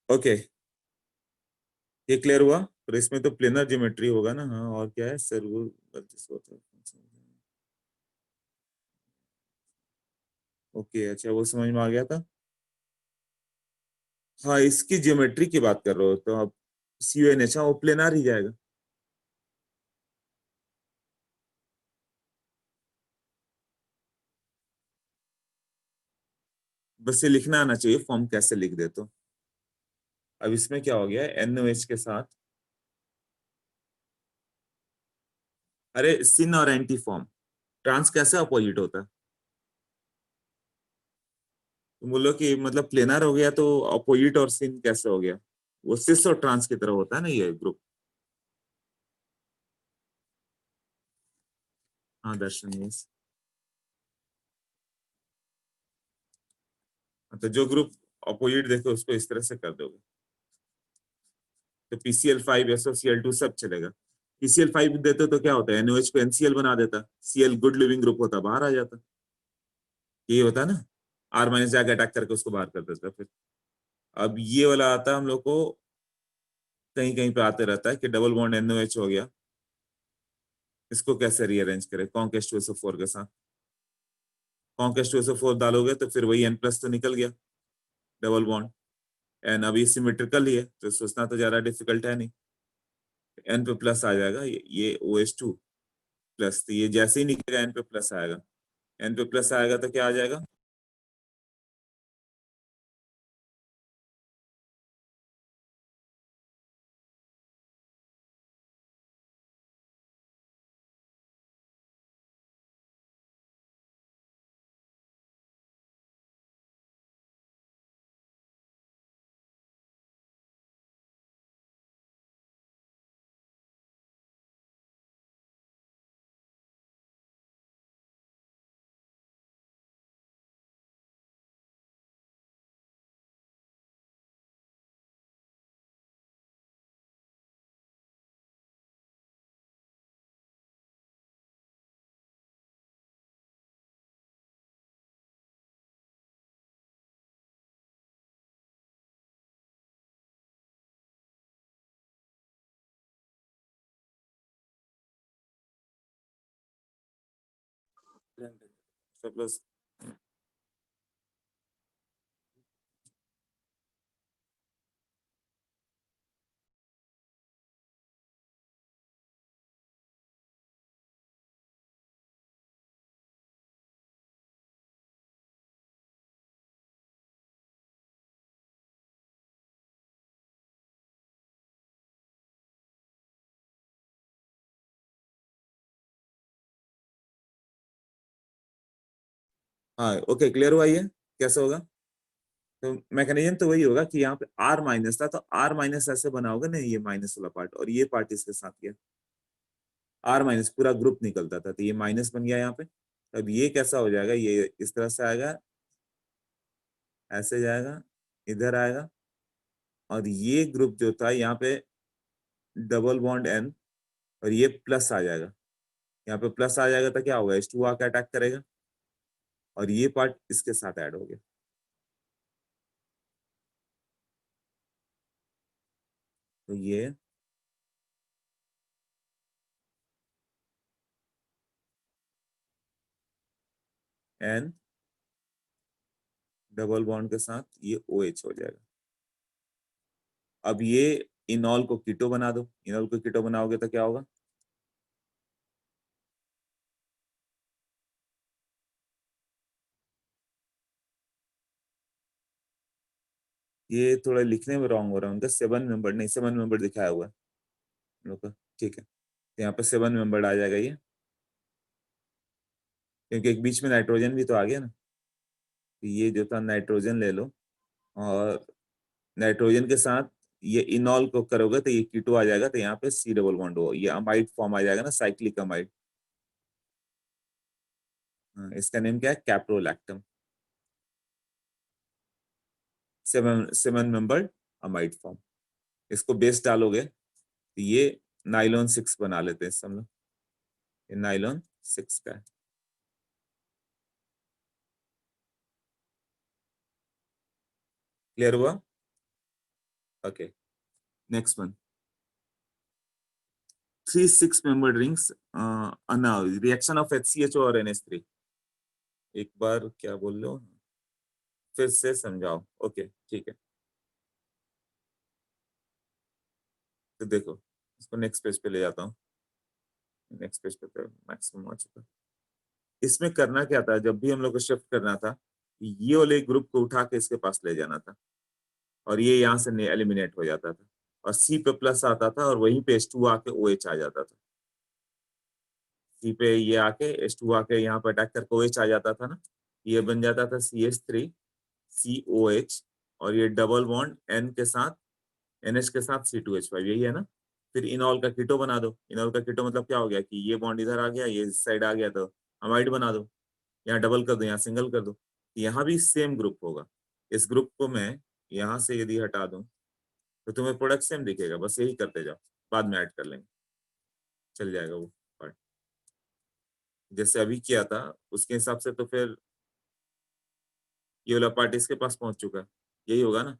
ओके, ये क्लियर हुआ। पर इसमें तो प्लेनर ज्योमेट्री होगा ना। हाँ, और क्या है सर वो ओके, अच्छा वो समझ में आ गया था। हाँ, इसकी ज्योमेट्री की बात कर रहे हो तो अब सी यू एन एच, हाँ वो प्लेनार ही जाएगा। बस ये लिखना आना चाहिए फॉर्म कैसे लिख दे तो। अब इसमें क्या हो गया, एन ओ एच के साथ, अरे सिन और एंटी फॉर्म, ट्रांस कैसे अपोजिट होता है? तुम बोलो कि मतलब प्लेनर हो गया तो अपोजिट और सिन कैसे हो गया? वो सिस और ट्रांस की तरह होता है ना ये ग्रुप। हाँ दर्शन, यस। तो जो ग्रुप अपोजिट देखे उसको इस तरह से कर दोगे तो PCl5 SOCl2 सब चलेगा। PCl5 देते तो क्या होता है, NOH को NCl बना देता, Cl गुड लिविंग ग्रुप होता, बाहर आ जाता। ये होता है ना, R माइनस जाके अटैक करके उसको बाहर कर देता फिर। अब ये वाला आता है हम लोग को, कहीं कहीं पे आते रहता है कि डबल बॉन्ड NOH हो गया, इसको कैसे रीअरेंज करें कॉन्क H2SO4 के साथ। कॉन्क H2SO4 डालोगे तो फिर वही N प्लस तो निकल गया, डबल बॉन्ड। एन अभी सिमेट्रिकल ही है तो सोचना तो ज्यादा डिफिकल्ट है नहीं। N पे प्लस आ जाएगा, ये OH2 प्लस, तो ये जैसे ही निकलेगा N पे प्लस आएगा। N पे प्लस आएगा तो क्या आ जाएगा, प्लस। हाँ ओके, क्लियर हुआ ये कैसे होगा। तो मैकेनिज्म तो वही होगा कि यहाँ पे आर माइनस था तो आर माइनस ऐसे बना होगा ना, ये माइनस वाला पार्ट और ये पार्ट इसके साथ गया, आर माइनस पूरा ग्रुप निकलता था तो ये माइनस बन गया यहाँ पे। अब ये कैसा हो जाएगा, ये इस तरह से आएगा, ऐसे जाएगा, इधर आएगा, और ये ग्रुप जो था यहाँ पे डबल बॉन्ड एन, और ये प्लस आ जाएगा, यहाँ पे प्लस आ जाएगा तो क्या होगा, H2 आके अटैक करेगा और ये पार्ट इसके साथ ऐड हो गया। तो ये एन डबल बॉन्ड के साथ ये OH हो जाएगा। अब ये इनॉल को कीटो बना दो, इनॉल को कीटो बनाओगे तो क्या होगा, ये थोड़ा लिखने में रॉन्ग हो रहा है उनका, 7 मेंबर नहीं, 7 मेंबर दिखाया हुआ है हम लोग का। ठीक है, तो यहाँ पे 7 मेंबर आ जाएगा ये, क्योंकि एक बीच में नाइट्रोजन भी तो आ गया ना। तो ये जो था नाइट्रोजन ले लो, और नाइट्रोजन के साथ ये इनॉल को करोगे तो ये कीटो आ जाएगा, तो यहाँ पे C डबल बॉन्ड हो, ये अमाइड फॉर्म आ जाएगा ना, साइक्लिक अमाइड। इसका नेम क्या है, कैप्रोलैक्टम, 7 मेंबर्ड अमाइड फॉर्म। इसको बेस डालोगे तो ये नाइलॉन 6 बना लेते हैं सब लोग, ये नाइलॉन 6 का है। क्लियर हुआ। Okay, next one. 3 6 membered rings, reaction of HCHO और NH3। एक बार क्या बोल लो, फिर से समझाओ। ओके ठीक है, तो देखो इसको नेक्स्ट पेज पे ले जाता हूँ। नेक्स्ट पेज पे तो मैक्सिमम आ चुका। इसमें करना क्या था, जब भी हम लोग को शिफ्ट करना था, ये वाले ग्रुप को उठा के इसके पास ले जाना था, और ये यहाँ से एलिमिनेट हो जाता था, और सी पे प्लस आता था, और वहीं पे H2 आके OH आ जाता था। सी पे ये आके H2 आके यहाँ पे अटैक करके OH आ जाता था ना, ये बन जाता था CH3COH, और ये डबल बॉन्ड N के साथ, NH के साथ C2H5, यही है ना। फिर इनॉल का कीटो बना दो। इनॉल का कीटो मतलब क्या हो गया कि ये बॉन्ड इधर आ गया, ये इस साइड आ गया, तो अमाइड बना दो। यहाँ डबल कर दो, यहाँ सिंगल कर दो, यहाँ भी सेम ग्रुप होगा। इस ग्रुप को मैं यहाँ से यदि हटा दूं तो तुम्हें प्रोडक्ट सेम दिखेगा, बस यही करते जाओ, बाद में ऐड कर लेंगे, चल जाएगा वो पार्ट। जैसे अभी किया था उसके हिसाब से, तो फिर ये वाला पार्ट इसके पास पहुंच चुका है, यही होगा ना।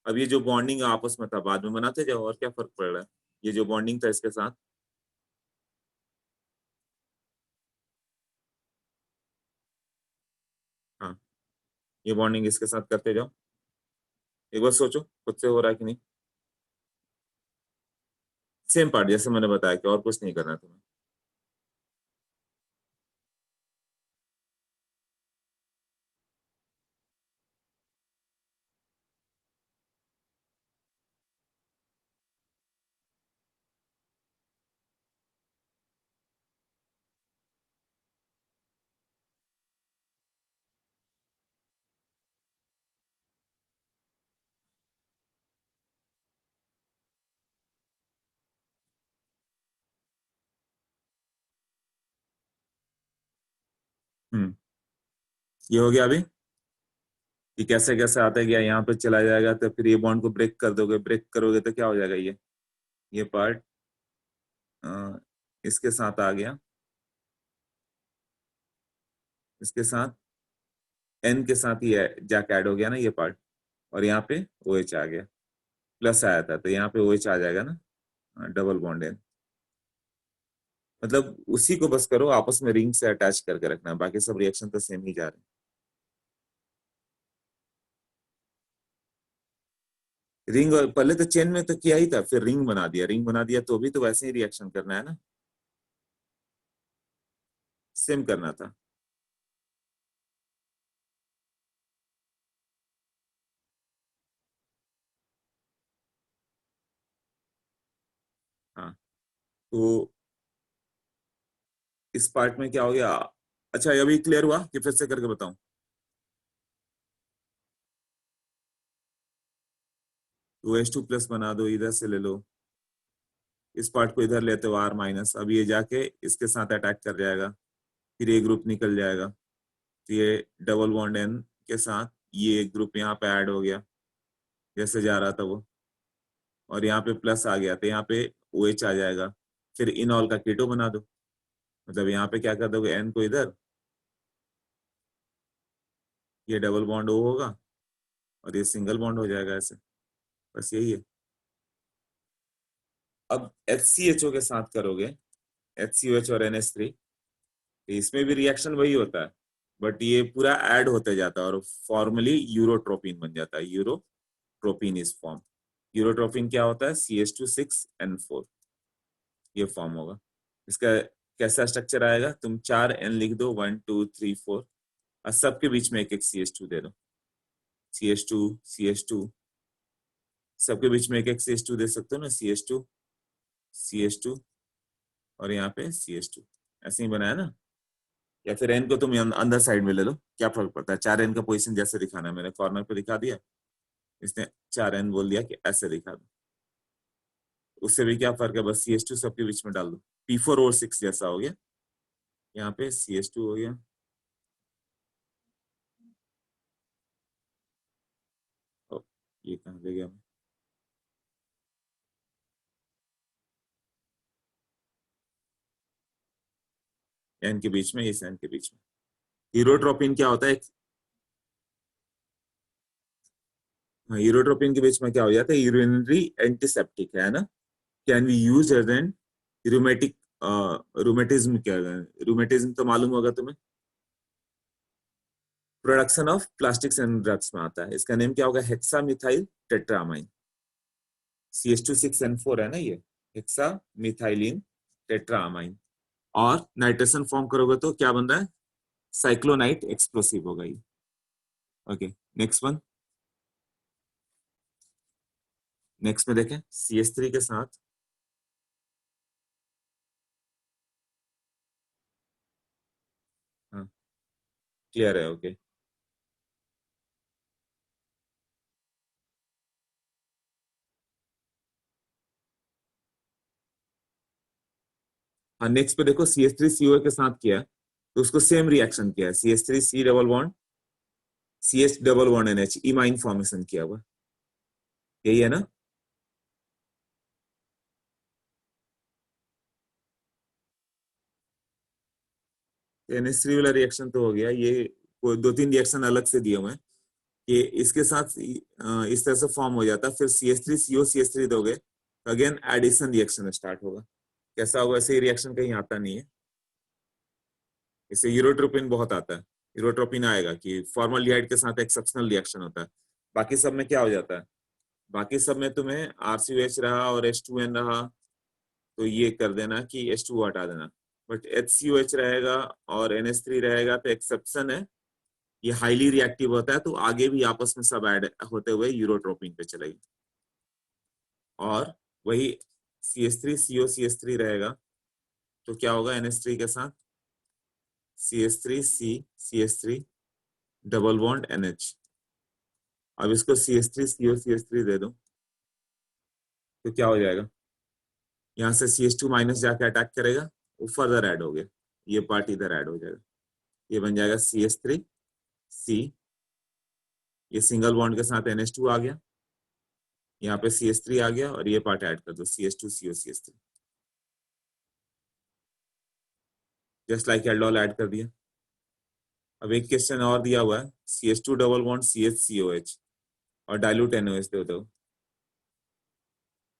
अब ये जो बॉन्डिंग आपस में था, बाद में बनाते जाओ, और क्या फर्क पड़ रहा है। ये जो बॉन्डिंग था इसके साथ, हाँ, ये बॉन्डिंग इसके साथ करते जाओ। एक बार सोचो खुद से हो रहा है कि नहीं। सेम पार्ट जैसे मैंने बताया कि और कुछ नहीं करना है तुम्हें। हम्म, ये हो गया अभी, कि कैसे कैसे आता गया, यहाँ पे चला जाएगा, तो फिर ये बॉन्ड को ब्रेक कर दोगे, ब्रेक करोगे तो क्या हो जाएगा, ये पार्ट इसके साथ आ गया, इसके साथ एन के साथ ही जाके ऐड हो गया ना ये पार्ट, और यहाँ पे OH आ गया, प्लस आया था तो यहाँ पे OH आ जाएगा ना, डबल बॉन्ड एन। मतलब उसी को बस करो, आपस में रिंग से अटैच करके रखना, बाकी सब रिएक्शन तो सेम ही जा रहे हैं। रिंग, और पहले तो चेन में तो किया ही था, फिर रिंग बना दिया, रिंग बना दिया तो भी तो वैसे ही रिएक्शन करना है ना, सेम करना था। हाँ, तो इस पार्ट में क्या हो गया। अच्छा, ये अभी क्लियर हुआ कि फिर से करके बताऊं। तो H2 प्लस बना दो, इधर से ले लो, इस पार्ट को इधर लेते हो R-, अब ये जाके इसके साथ अटैक कर जाएगा, फिर ये ग्रुप निकल जाएगा, तो ये डबल बॉन्ड N के साथ ये ग्रुप यहाँ पे ऐड हो गया, जैसे जा रहा था वो, और यहाँ पे प्लस आ गया तो यहाँ पे OH आ जाएगा। फिर इनॉल का कीटो बना दो, मतलब यहाँ पे क्या कर दोगे, N को इधर, ये डबल बॉन्ड O होगा, और ये सिंगल बॉन्ड हो जाएगा ऐसे, बस यही है। अब HCHO के साथ करोगे, HCOH और NH3, इसमें भी रिएक्शन वही होता है, बट ये पूरा ऐड होते जाता है, और फॉर्मली यूरोट्रोपिन बन जाता है, यूरोट्रोपिन इज फॉर्म। यूरोट्रोपिन क्या होता है, CH2 6N4, ये फॉर्म होगा इसका। कैसा स्ट्रक्चर आएगा, तुम 4 N लिख दो, 1 2 3 4, और सबके बीच में एक एक CH2 दे दो, CH2 सबके बीच में एक एक CH2 दे सकते हो ना, CH2 और यहाँ पे CH2, ऐसे ही बनाया ना। या फिर एन को तुम अंदर साइड में ले लो, क्या फर्क पड़ता है, 4N का पोजीशन जैसे दिखाना है, मैंने कॉर्नर पे दिखा दिया, इसने 4N बोल दिया कि ऐसे दिखा दो, उससे भी क्या फर्क है, बस CH2 सबके बीच में डाल दो, P4 और 6 जैसा हो गया, यहाँ पे CH2 हो गया। ओ, ये कहाँ ले गया मैं? एन के बीच में, इस एन के बीच में। हीरोट्रोपिन क्या होता है, हाँ, यूरोट्रोपिन के बीच में क्या हो जाता है, यूरिनरी एंटीसेप्टिक है ना, can be use as an rheumatic, rheumatism, क्या है रूमेटिज्म तो मालूम होगा तुम्हें, production of plastics and drugs में आता है। इसका नेम क्या होगा, हेक्सा मिथाइल टेट्रामाइन, CH2 6N4 है ना ये, हेक्सा मिथाइलिन टेट्रामाइन। और नाइट्रेशन फॉर्म करोगे तो क्या बन रहा है, साइक्लोनाइट एक्सप्लोसिव होगा ये। ओके, नेक्स्ट वन, नेक्स्ट में देखें CH3 के साथ, हाँ क्लियर है, ओके। हाँ नेक्स्ट पे देखो CH3CO के साथ किया है, तो उसको सेम रिएक्शन किया है, CH3C double bond CH double bond NH, imine formation किया हुआ, यही है ना। NH3 वाला रिएक्शन तो हो गया, ये कोई दो तीन रिएक्शन अलग से दिए हुए हैं कि इसके साथ इस तरह से फॉर्म हो जाता है, फिर CH3CO CH3 दोगे तो अगेन एडिशन रिएक्शन स्टार्ट होगा। कैसा होगा, ऐसे रिएक्शन कहीं आता नहीं है, इससे यूरोट्रोपिन बहुत आता है, यूरोट्रोपिन आएगा कि फॉर्मल्डिहाइड के साथ एक्सेप्शनल रिएक्शन होता है। बाकी सब में क्या हो जाता है, बाकी सब में तुम्हें RCOH रहा और H2N रहा तो ये कर देना कि H2 हटा देना, बट HCOH रहेगा और NH3 रहेगा तो एक्सेप्शन है, ये हाईली रिएक्टिव होता है, तो आगे भी आपस में सब ऐड होते हुए यूरोट्रोपिन पे चलेगी। और वही CH3CO CH3 रहेगा तो क्या होगा, NH3 के साथ CH3C CH3 double bond NH। अब इसको CH3CO CH3 दे दो तो क्या हो जाएगा, यहाँ से CH2 माइनस जाके अटैक करेगा, वो फर्दर ऐड हो गया, ये पार्ट इधर ऐड हो जाएगा, ये बन जाएगा CH3C, ये सिंगल बॉन्ड के साथ NH2 आ गया, यहाँ पे CH3 आ गया और ये पार्ट ऐड कर दो CH2CO CH3, just like aldol add कर दिया। अब एक क्वेश्चन और दिया हुआ है, CH2 डबल बॉन्ड CHCOH और डाइल्यूट NOH दे दो,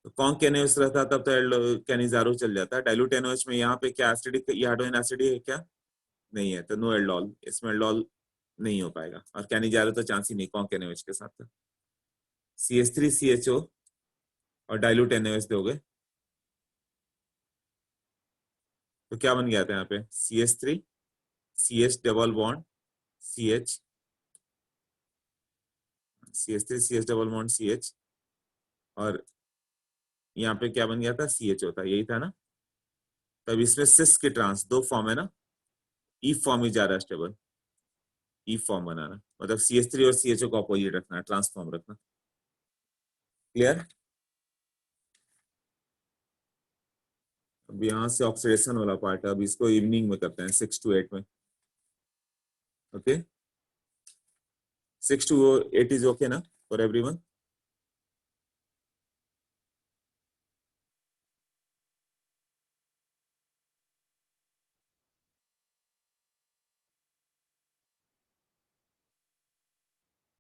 तो कौन NOH रहता तब तो कैनिजारो चल जाता है, डाइल्यूट NOH में यहाँ पे क्या एसिडिक, ये हाइड्रोजन एसिडिक है क्या, नहीं है, तो नो एल्डोल, इसमें एल्डोल नहीं हो पाएगा, और कैनिजारो तो चांस ही नहीं कौन NOH के साथ। CH3CHO और डाइल्यूट NOH दोगे तो क्या बन गया था यहाँ पे, CH3CH double bond CH, CH3CH double bond CH, और यहाँ पे क्या बन गया था, CHO था, यही था ना। तब इसमें सिस के ट्रांस दो फॉर्म है ना, ई फॉर्म ही ज्यादा स्टेबल, ई फॉर्म बनाना मतलब CH3 और CHO को अपोजिट रखना, ट्रांसफॉर्म रखना, क्लियर। अब यहाँ से ऑक्सीडेशन वाला पार्ट है, अब इसको इवनिंग में करते हैं 6 to 8 में, ओके 6 to 8 इज ओके ना फॉर एवरीवन।